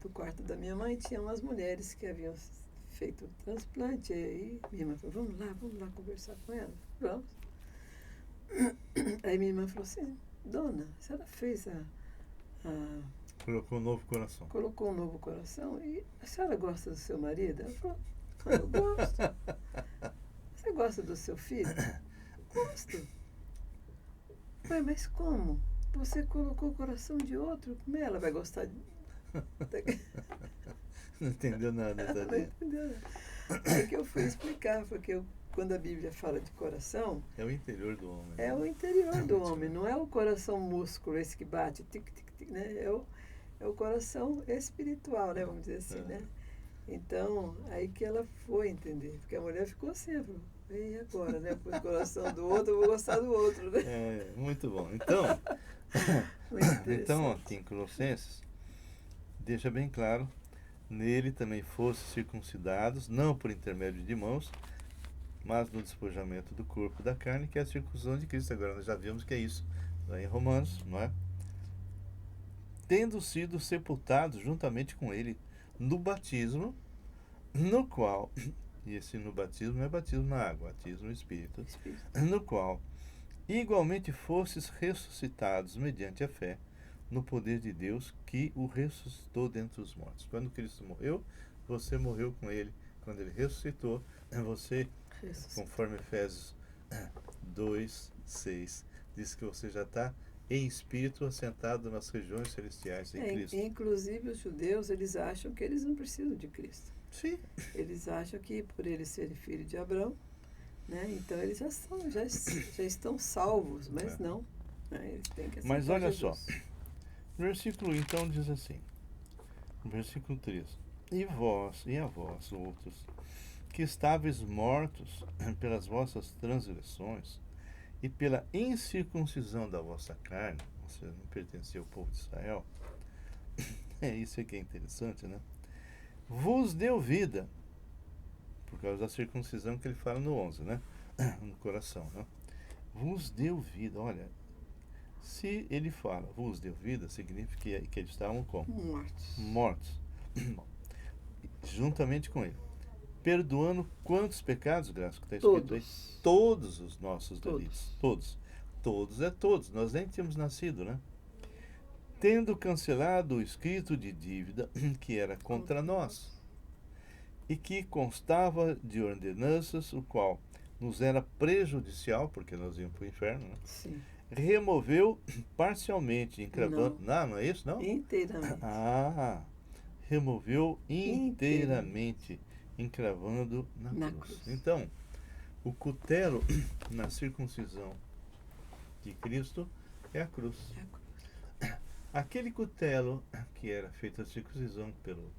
[SPEAKER 2] do quarto da minha mãe tinha umas mulheres que haviam feito transplante. E minha irmã falou, vamos lá conversar com ela. Vamos. Aí minha irmã falou assim, dona, a senhora fez
[SPEAKER 1] colocou um novo coração.
[SPEAKER 2] Colocou um novo coração. E a senhora gosta do seu marido? Ela falou, eu gosto. Você gosta do seu filho? Gosto. Ué, mas como? Você colocou o coração de outro? Como ela vai gostar de...
[SPEAKER 1] Não entendeu nada, tá?
[SPEAKER 2] Não entendeu nada. Aí que eu fui explicar, porque quando a Bíblia fala de coração...
[SPEAKER 1] É o interior do homem.
[SPEAKER 2] É o interior do homem, não é o coração músculo, esse que bate, tic, tic, tic, né? É o coração espiritual, né? Vamos dizer assim, né? Então, aí que ela foi entender, porque a mulher ficou assim, falou, e agora, né? Pôs o coração do outro, eu vou gostar do outro, né?
[SPEAKER 1] Muito bom. Então, aqui em Colossenses, deixa bem claro, nele também fossem circuncidados, não por intermédio de mãos, mas no despojamento do corpo da carne, que é a circuncisão de Cristo. Agora nós já vimos que é isso. lá em Romanos, não é? Tendo sido sepultados juntamente com ele no batismo, no qual, e esse no batismo não é batismo na água, batismo no Espírito, no qual igualmente fostes ressuscitados mediante a fé no poder de Deus que o ressuscitou dentre os mortos. Quando Cristo morreu, você morreu com ele. Quando ele ressuscitou, você, conforme Efésios 2:6, diz que você já está em espírito assentado nas regiões celestiais em Cristo.
[SPEAKER 2] Inclusive os judeus, eles acham que eles não precisam de Cristo.
[SPEAKER 1] Sim.
[SPEAKER 2] Eles acham que por eles serem filhos de Abraão, né, então eles já estão salvos, mas não. Né, eles têm que
[SPEAKER 1] mas olha
[SPEAKER 2] Jesus.
[SPEAKER 1] só, no versículo então diz assim, no versículo 3, e a vós, outros, que estáveis mortos pelas vossas transgressões e pela incircuncisão da vossa carne, você não pertencia ao povo de Israel, isso aqui é interessante, né? Vos deu vida, por causa da circuncisão que ele fala no 11, né? No coração, né? Vos deu vida, olha, se ele fala vos deu vida, significa que eles estavam como? Mortos. Juntamente com ele. Perdoando quantos pecados, Graça, que está escrito aí? Todos os nossos delitos. Todos é todos. Nós nem tínhamos nascido, né? Tendo cancelado o escrito de dívida que era contra nós e que constava de ordenanças, o qual nos era prejudicial, porque nós íamos para o inferno, né?
[SPEAKER 2] Sim.
[SPEAKER 1] Removeu parcialmente, encravando. Não é isso, não?
[SPEAKER 2] Inteiramente.
[SPEAKER 1] Removeu inteiramente, encravando na cruz. Então, o cutelo na circuncisão de Cristo é a cruz. Aquele cutelo que era feito a circuncisão pelo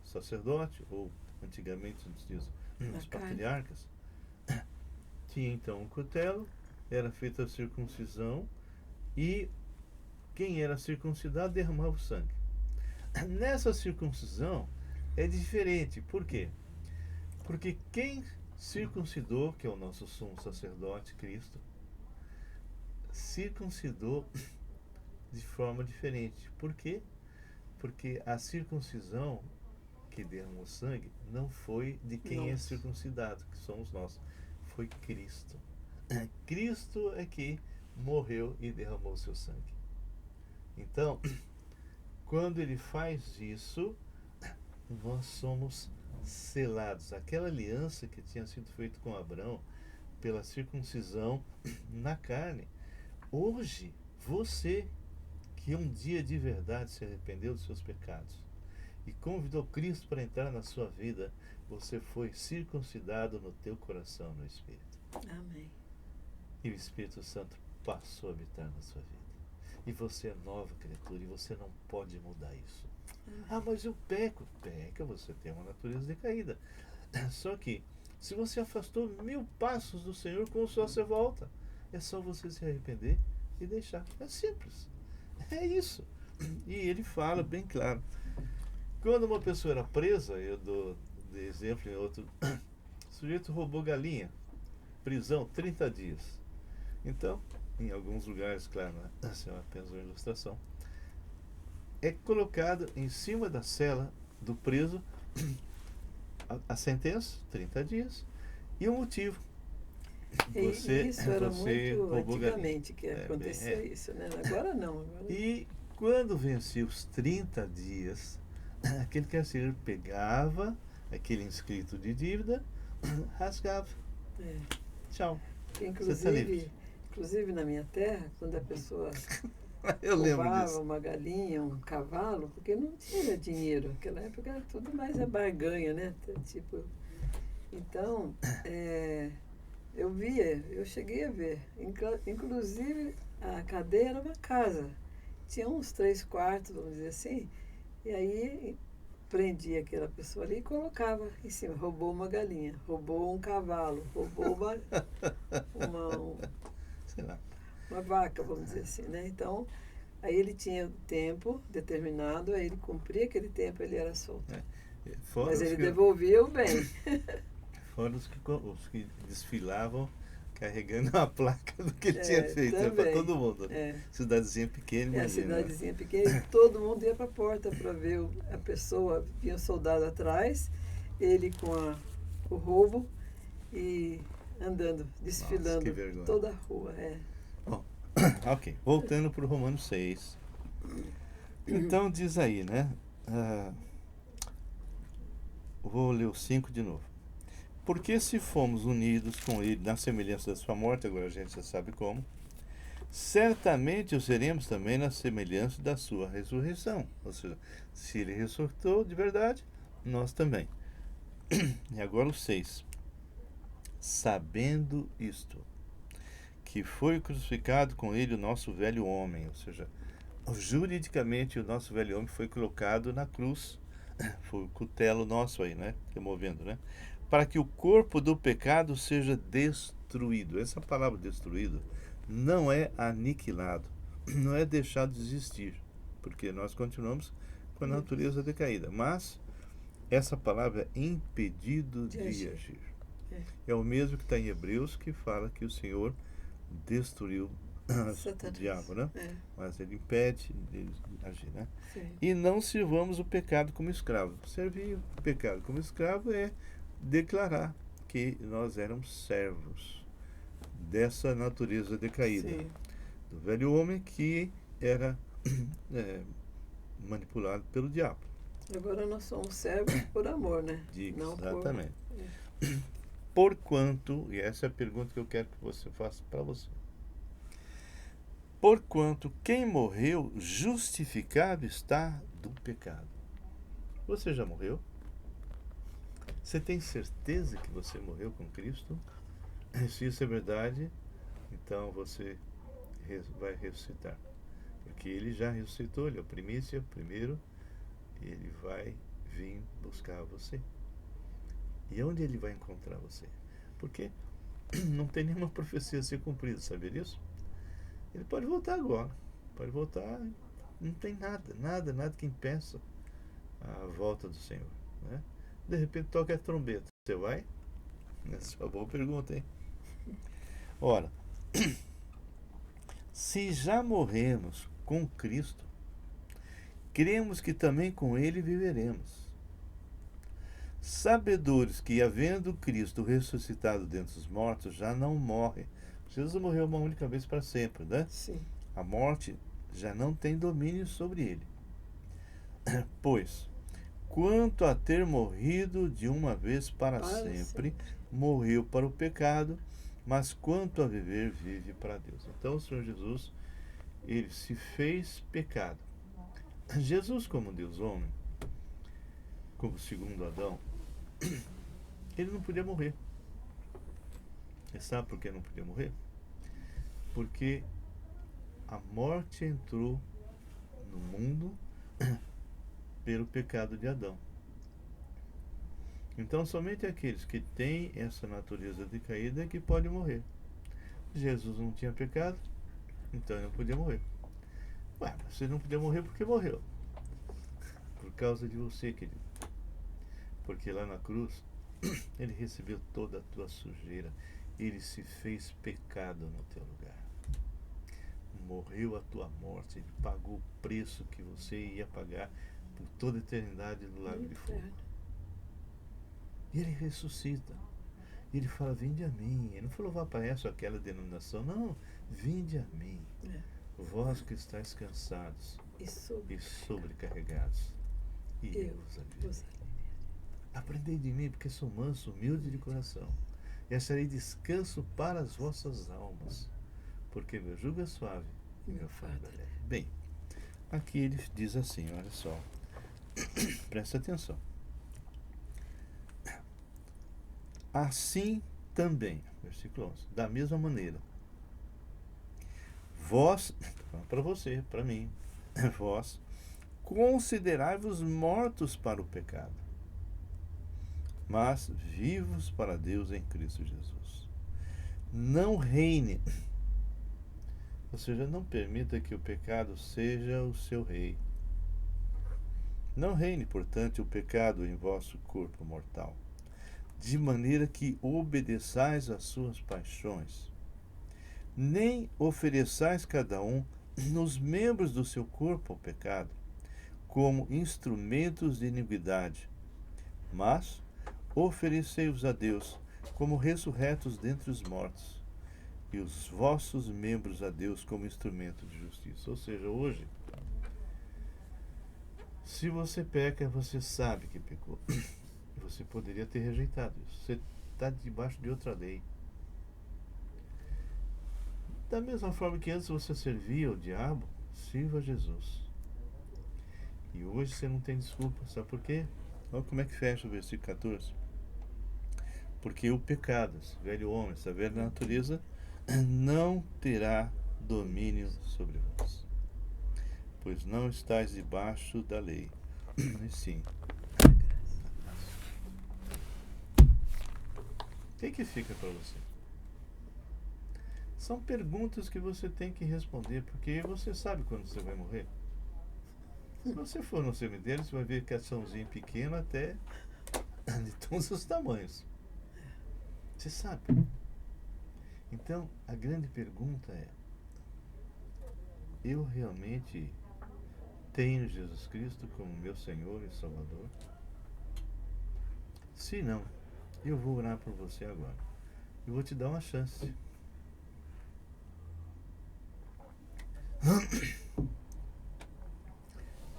[SPEAKER 1] sacerdote, ou antigamente nos dias dos patriarcas, tinha então um cutelo, era feita a circuncisão e quem era circuncidado derramava o sangue. Nessa circuncisão é diferente. Por quê? Porque quem circuncidou, que é o nosso sumo sacerdote, Cristo, circuncidou de forma diferente. Por quê? Porque a circuncisão que derramou sangue não foi de quem é circuncidado, que somos nós. Foi Cristo. Cristo é que morreu e derramou seu sangue. Então, quando ele faz isso, nós somos selados. Aquela aliança que tinha sido feita com Abraão pela circuncisão na carne, hoje, você que um dia de verdade se arrependeu dos seus pecados e convidou Cristo para entrar na sua vida, você foi circuncidado no teu coração, no Espírito.
[SPEAKER 2] Amém.
[SPEAKER 1] E o Espírito Santo passou a habitar na sua vida. E você é nova criatura e você não pode mudar isso. Mas eu peco. Peca, você tem uma natureza decaída. Só que, se você afastou 1000 passos do Senhor, como só você volta? É só você se arrepender e deixar. É simples. É isso. E ele fala bem claro. Quando uma pessoa era presa, eu dou de exemplo em outro, o sujeito roubou galinha, prisão 30 dias. Então, em alguns lugares, claro, né? Essa é apenas uma ilustração, é colocado em cima da cela do preso a sentença, 30 dias, e o motivo.
[SPEAKER 2] Isso era muito antigamente que acontecia isso, né? Agora não. Agora...
[SPEAKER 1] E quando vencia os 30 dias, aquele carcereiro pegava aquele inscrito de dívida, rasgava. Tchau.
[SPEAKER 2] Inclusive na minha terra, quando a pessoa roubava uma galinha, um cavalo, porque não tinha dinheiro. Naquela época era tudo mais a barganha, né? Tipo, então, eu cheguei a ver. Inclusive, a cadeia era uma casa. Tinha uns 3 quartos, vamos dizer assim, e aí prendia aquela pessoa ali e colocava em cima. Roubou uma galinha, roubou um cavalo, roubou uma vaca, vamos dizer assim, né? Então, aí ele tinha tempo determinado, aí ele cumpria aquele tempo, ele era solto. Mas ele devolvia o bem.
[SPEAKER 1] Foram os que desfilavam carregando a placa do que ele tinha feito, para
[SPEAKER 2] também.
[SPEAKER 1] todo mundo. Cidadezinha pequena,
[SPEAKER 2] É a
[SPEAKER 1] imagina.
[SPEAKER 2] cidadezinha pequena, e todo mundo ia para a porta para ver a pessoa, vinha o soldado atrás, ele com o roubo e andando, desfilando.
[SPEAKER 1] Nossa, que vergonha.
[SPEAKER 2] Toda a rua.
[SPEAKER 1] Bom, ok, voltando para o Romanos 6. Então diz aí, né? Vou ler o 5 de novo. Porque se fomos unidos com ele na semelhança da sua morte, agora a gente já sabe como, certamente o seremos também na semelhança da sua ressurreição. Ou seja, se ele ressuscitou de verdade, nós também. E agora o 6. Sabendo isto, que foi crucificado com ele o nosso velho homem, ou seja, juridicamente o nosso velho homem foi colocado na cruz, foi o cutelo nosso aí, né, removendo, né, para que o corpo do pecado seja destruído. Essa palavra destruído não é aniquilado, não é deixado de existir, porque nós continuamos com a natureza decaída, mas essa palavra é impedido de agir. É o mesmo que está em Hebreus, que fala que o Senhor destruiu o diabo, né? Mas ele impede de agir, né? E não sirvamos o pecado como escravo. Servir o pecado como escravo é declarar que nós éramos servos dessa natureza decaída, do velho homem que era manipulado pelo diabo.
[SPEAKER 2] Agora nós somos servos por amor, né?
[SPEAKER 1] Não exatamente. Porquanto, e essa é a pergunta que eu quero que você faça para você. Porquanto quem morreu justificado está do pecado. Você já morreu? Você tem certeza que você morreu com Cristo? Se isso é verdade, então você vai ressuscitar. Porque ele já ressuscitou, ele é a primícia, primeiro, e ele vai vir buscar você. E onde ele vai encontrar você? Porque não tem nenhuma profecia a ser cumprida, sabia disso? Ele pode voltar agora, pode voltar, não tem nada que impeça a volta do Senhor, né? De repente toca a trombeta, você vai? Essa é uma boa pergunta, hein? Ora, se já morremos com Cristo, cremos que também com ele viveremos. Sabedores que, havendo Cristo ressuscitado dentre os mortos, já não morre. Jesus morreu uma única vez para sempre, né?
[SPEAKER 2] Sim.
[SPEAKER 1] A morte já não tem domínio sobre ele. Pois, quanto a ter morrido de uma vez para sempre, morreu para o pecado, mas quanto a viver, vive para Deus. Então o Senhor Jesus, ele se fez pecado. Jesus, como Deus homem, como segundo Adão, ele não podia morrer. E sabe por que não podia morrer? Porque a morte entrou no mundo pelo pecado de Adão. Então somente aqueles que têm essa natureza decaída é que podem morrer. Jesus não tinha pecado, então ele não podia morrer. Ué, você não podia morrer porque morreu. Por causa de você, querido. Porque lá na cruz, ele recebeu toda a tua sujeira. Ele se fez pecado no teu lugar. Morreu a tua morte. Ele pagou o preço que você ia pagar por toda a eternidade no lago de fogo. E ele ressuscita. Ele fala, vinde a mim. Ele não falou, vá para essa ou aquela denominação. Não, vinde a mim. Vós que estáis cansados e sobrecarregados. E eu vos aliviarei. Aprendei de mim, porque sou manso, humilde de coração, e acharei descanso para as vossas almas, porque meu jugo é suave e meu fardo é leve. Bem, aqui ele diz assim, olha só, presta atenção. Assim também, versículo 11, da mesma maneira, vós, para você, para mim, vós, considerai-vos mortos para o pecado, mas vivos para Deus em Cristo Jesus. Não reine, ou seja, não permita que o pecado seja o seu rei. Não reine, portanto, o pecado em vosso corpo mortal, de maneira que obedeçais às suas paixões. Nem ofereçais cada um nos membros do seu corpo ao pecado, como instrumentos de iniquidade, mas oferecei-vos a Deus como ressurretos dentre os mortos, e os vossos membros a Deus como instrumento de justiça. Ou seja, hoje, se você peca, você sabe que pecou. Você poderia ter rejeitado isso. Você está debaixo de outra lei. Da mesma forma que antes você servia o diabo, sirva a Jesus. E hoje você não tem desculpa. Sabe por quê? Olha como é que fecha o versículo 14. Porque o pecado, esse velho homem, essa velha natureza, não terá domínio sobre vós, pois não estáis debaixo da lei, e sim. O que fica para você? São perguntas que você tem que responder, porque você sabe quando você vai morrer. Se você for no cemitério, você vai ver caixãozinho pequeno até de todos os tamanhos. Você sabe. Então, a grande pergunta é: eu realmente tenho Jesus Cristo como meu Senhor e Salvador? Se não, eu vou orar por você agora. Eu vou te dar uma chance.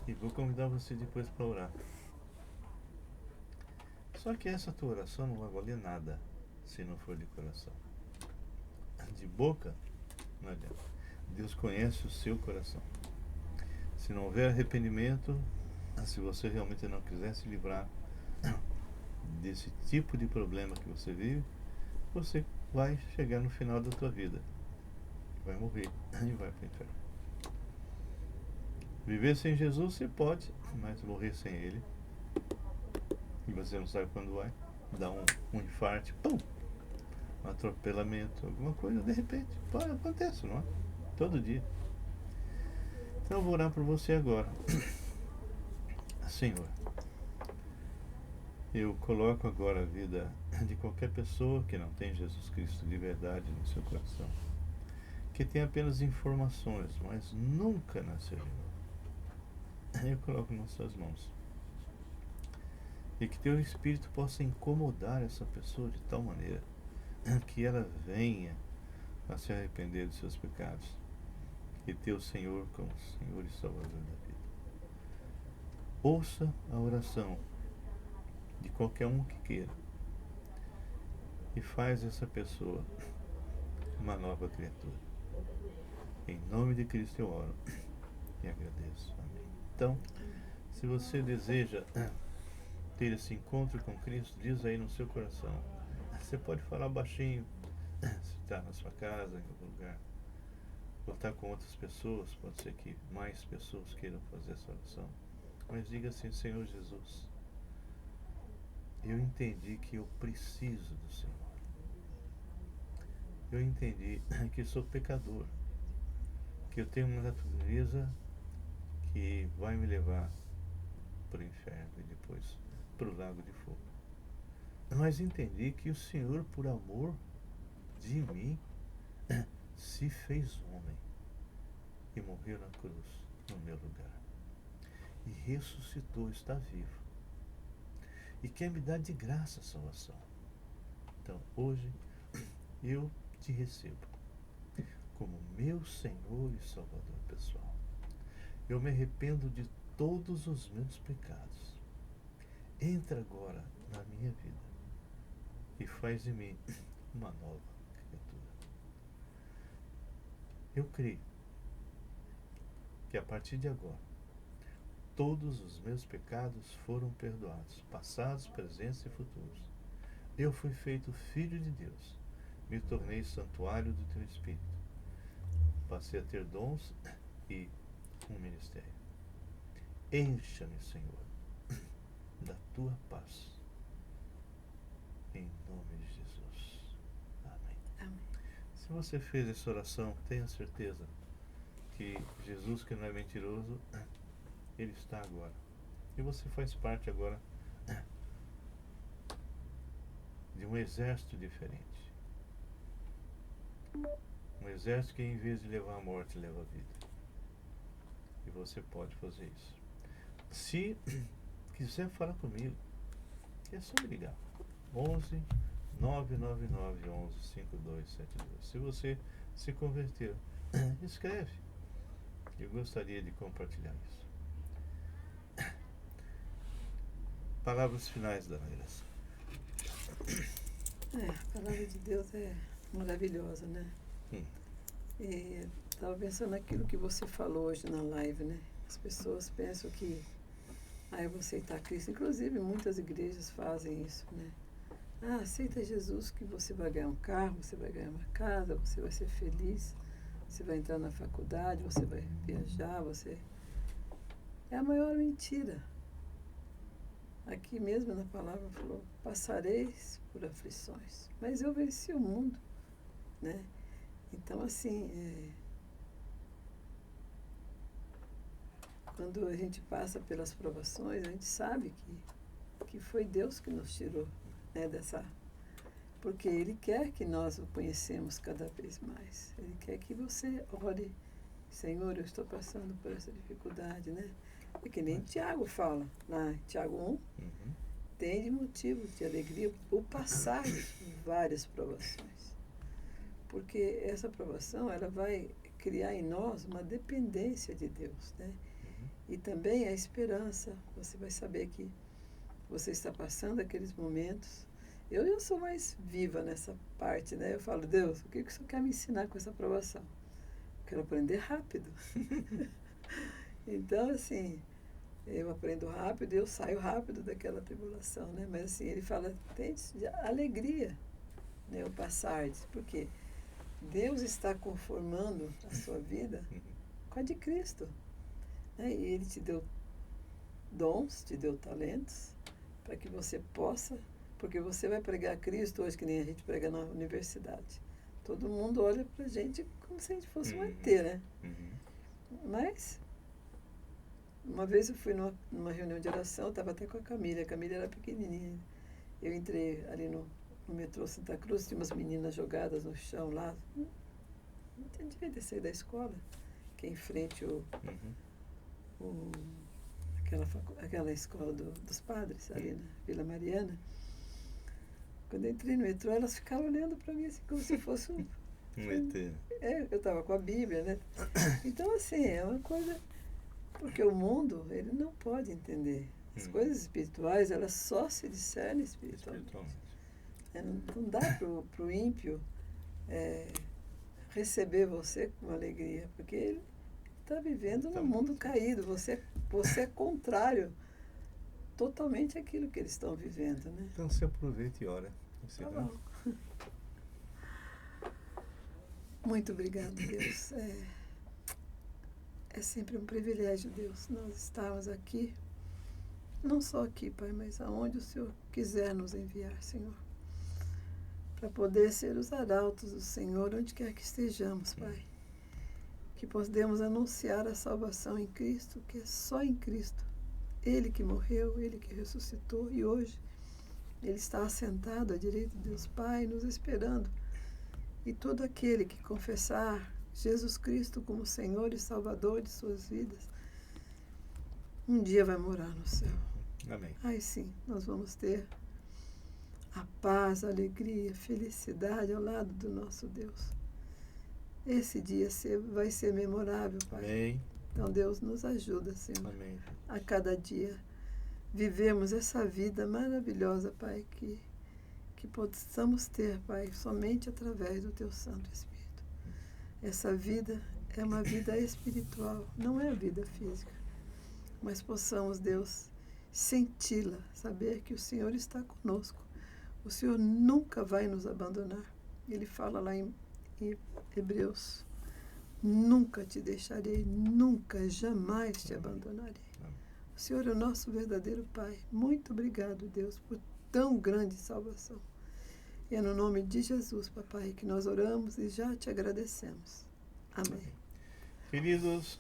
[SPEAKER 1] E vou convidar você depois para orar. Só que essa tua oração não vai valer nada se não for de coração. De boca, não adianta. Deus conhece o seu coração. Se não houver arrependimento, se você realmente não quiser se livrar desse tipo de problema que você vive, você vai chegar no final da tua vida. Vai morrer e vai para o inferno. Viver sem Jesus você pode, mas morrer sem Ele, e você não sabe quando vai, dar um infarto, pum, um atropelamento, alguma coisa, de repente, pode, acontece, não é? Todo dia. Então eu vou orar por você agora. Senhor, eu coloco agora a vida de qualquer pessoa que não tem Jesus Cristo de verdade no seu coração, que tem apenas informações, mas nunca nasceu de novo. Eu coloco nas suas mãos. E que teu Espírito possa incomodar essa pessoa de tal maneira que ela venha a se arrepender dos seus pecados e ter o Senhor como Senhor e Salvador da vida. Ouça a oração de qualquer um que queira e faz essa pessoa uma nova criatura. Em nome de Cristo eu oro e agradeço. Amém. Então, se você deseja ter esse encontro com Cristo, diz aí no seu coração. Você pode falar baixinho, se está na sua casa, em algum lugar, ou está com outras pessoas, pode ser que mais pessoas queiram fazer essa oração. Mas diga assim: Senhor Jesus, eu entendi que eu preciso do Senhor. Eu entendi que sou pecador, que eu tenho uma natureza que vai me levar para o inferno e depois para o lago de fogo. Mas entendi que o Senhor, por amor de mim, se fez homem e morreu na cruz no meu lugar. E ressuscitou, está vivo. E quer me dar de graça a salvação. Então, hoje, eu te recebo como meu Senhor e Salvador pessoal. Eu me arrependo de todos os meus pecados. Entra agora na minha vida e faz de mim uma nova criatura. Eu creio que a partir de agora todos os meus pecados foram perdoados, passados, presentes e futuros. Eu fui feito filho de Deus, me tornei santuário do teu Espírito, passei a ter dons e um ministério. Encha-me, Senhor, da tua paz, em nome de Jesus. Amém.
[SPEAKER 2] Amém.
[SPEAKER 1] Se você fez essa oração, tenha certeza que Jesus, que não é mentiroso, Ele está agora. E você faz parte agora de um exército diferente. Um exército que, em vez de levar a morte, leva a vida. E você pode fazer isso. Se quiser falar comigo, é só me ligar. 11 999 11 5272. Se você se converteu, escreve. Eu gostaria de compartilhar isso. Palavras finais, Dona Graça.
[SPEAKER 2] A palavra de Deus é maravilhosa, né? Estava pensando naquilo que você falou hoje na live, né? As pessoas pensam que eu vou aceitar Cristo. Inclusive, muitas igrejas fazem isso, né? Aceita Jesus que você vai ganhar um carro, você vai ganhar uma casa, você vai ser feliz, você vai entrar na faculdade, você vai viajar, você... É a maior mentira. Aqui mesmo na palavra falou, passareis por aflições, mas eu venci o mundo, né? Então, assim, quando a gente passa pelas provações, a gente sabe que foi Deus que nos tirou, né, dessa... Porque Ele quer que nós o conhecemos cada vez mais. Ele quer que você ore, Senhor, eu estou passando por essa dificuldade, né? É que nem Tiago fala, lá em Tiago 1, tem motivos de alegria o passar por várias provações. Porque essa provação, ela vai criar em nós uma dependência de Deus, né? E também a esperança. Você vai saber que você está passando aqueles momentos. Eu sou mais viva nessa parte, né? Eu falo, Deus, o que o Senhor quer me ensinar com essa provação? Eu quero aprender rápido. Então, assim, eu aprendo rápido e eu saio rápido daquela tribulação, né? Mas, assim, ele fala, tem alegria, né? O passar, porque Deus está conformando a sua vida com a de Cristo, né? E Ele te deu dons, te deu talentos, para que você possa, porque você vai pregar Cristo hoje, que nem a gente prega na universidade. Todo mundo olha para a gente como se a gente fosse um ET, né? Mas, uma vez eu fui numa reunião de oração, eu estava até com a Camila era pequenininha. Eu entrei ali no metrô Santa Cruz, tinha umas meninas jogadas no chão lá. Não devia ter saído da escola, que é em frente aquela escola dos padres, ali na Vila Mariana. Quando eu entrei no metrô, elas ficaram olhando para mim assim, como se fosse um
[SPEAKER 1] ET.
[SPEAKER 2] Eu estava com a Bíblia, né? Então, assim, é uma coisa... Porque o mundo, ele não pode entender. As coisas espirituais, elas só se discernem espiritualmente. Não dá para o ímpio receber você com alegria, porque ele está vivendo num mundo caído. Você é contrário totalmente àquilo que eles estão vivendo, né?
[SPEAKER 1] Então se aproveite e ora.
[SPEAKER 2] Tá bom. Muito obrigada, Deus. É sempre um privilégio, Deus, nós estarmos aqui, não só aqui, Pai, mas aonde o Senhor quiser nos enviar, Senhor, para poder ser os arautos do Senhor, onde quer que estejamos, Pai. Que podemos anunciar a salvação em Cristo, que é só em Cristo. Ele que morreu, Ele que ressuscitou, e hoje Ele está assentado à direita de Deus Pai, nos esperando. E todo aquele que confessar Jesus Cristo como Senhor e Salvador de suas vidas, um dia vai morar no céu.
[SPEAKER 1] Amém.
[SPEAKER 2] Aí sim, nós vamos ter a paz, a alegria, a felicidade ao lado do nosso Deus. Esse dia vai ser memorável, Pai.
[SPEAKER 1] Amém.
[SPEAKER 2] Então Deus nos ajuda, Senhor.
[SPEAKER 1] Amém.
[SPEAKER 2] A cada dia vivemos essa vida maravilhosa, Pai, que possamos ter, Pai, somente através do Teu Santo Espírito. Essa vida é uma vida espiritual, não é a vida física. Mas possamos, Deus, senti-la, saber que o Senhor está conosco. O Senhor nunca vai nos abandonar. Ele fala lá em Hebreus, nunca te deixarei, nunca, jamais te abandonarei. O Senhor é o nosso verdadeiro Pai. Muito obrigado, Deus, por tão grande salvação. E é no nome de Jesus, Papai, que nós oramos e já te agradecemos. Amém.
[SPEAKER 1] Queridos,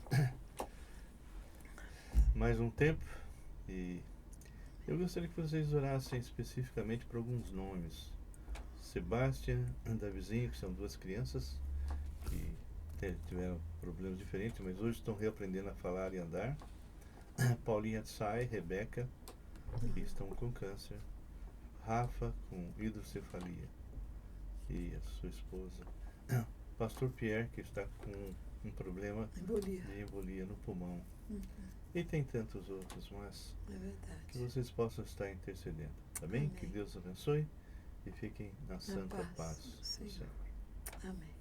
[SPEAKER 1] mais um tempo, e eu gostaria que vocês orassem especificamente por alguns nomes Sebastian, Davizinho, que são duas crianças que tiveram problemas diferentes, mas hoje estão reaprendendo a falar e andar. Paulinha Tsai, Rebeca, que estão com câncer. Rafa, com hidrocefalia. E a sua esposa. Pastor Pierre, que está com um problema de embolia no pulmão. E tem tantos outros, mas que vocês possam estar intercedendo. Tá bem? Que Deus abençoe e fiquem na santa paz do Senhor.
[SPEAKER 2] Amém.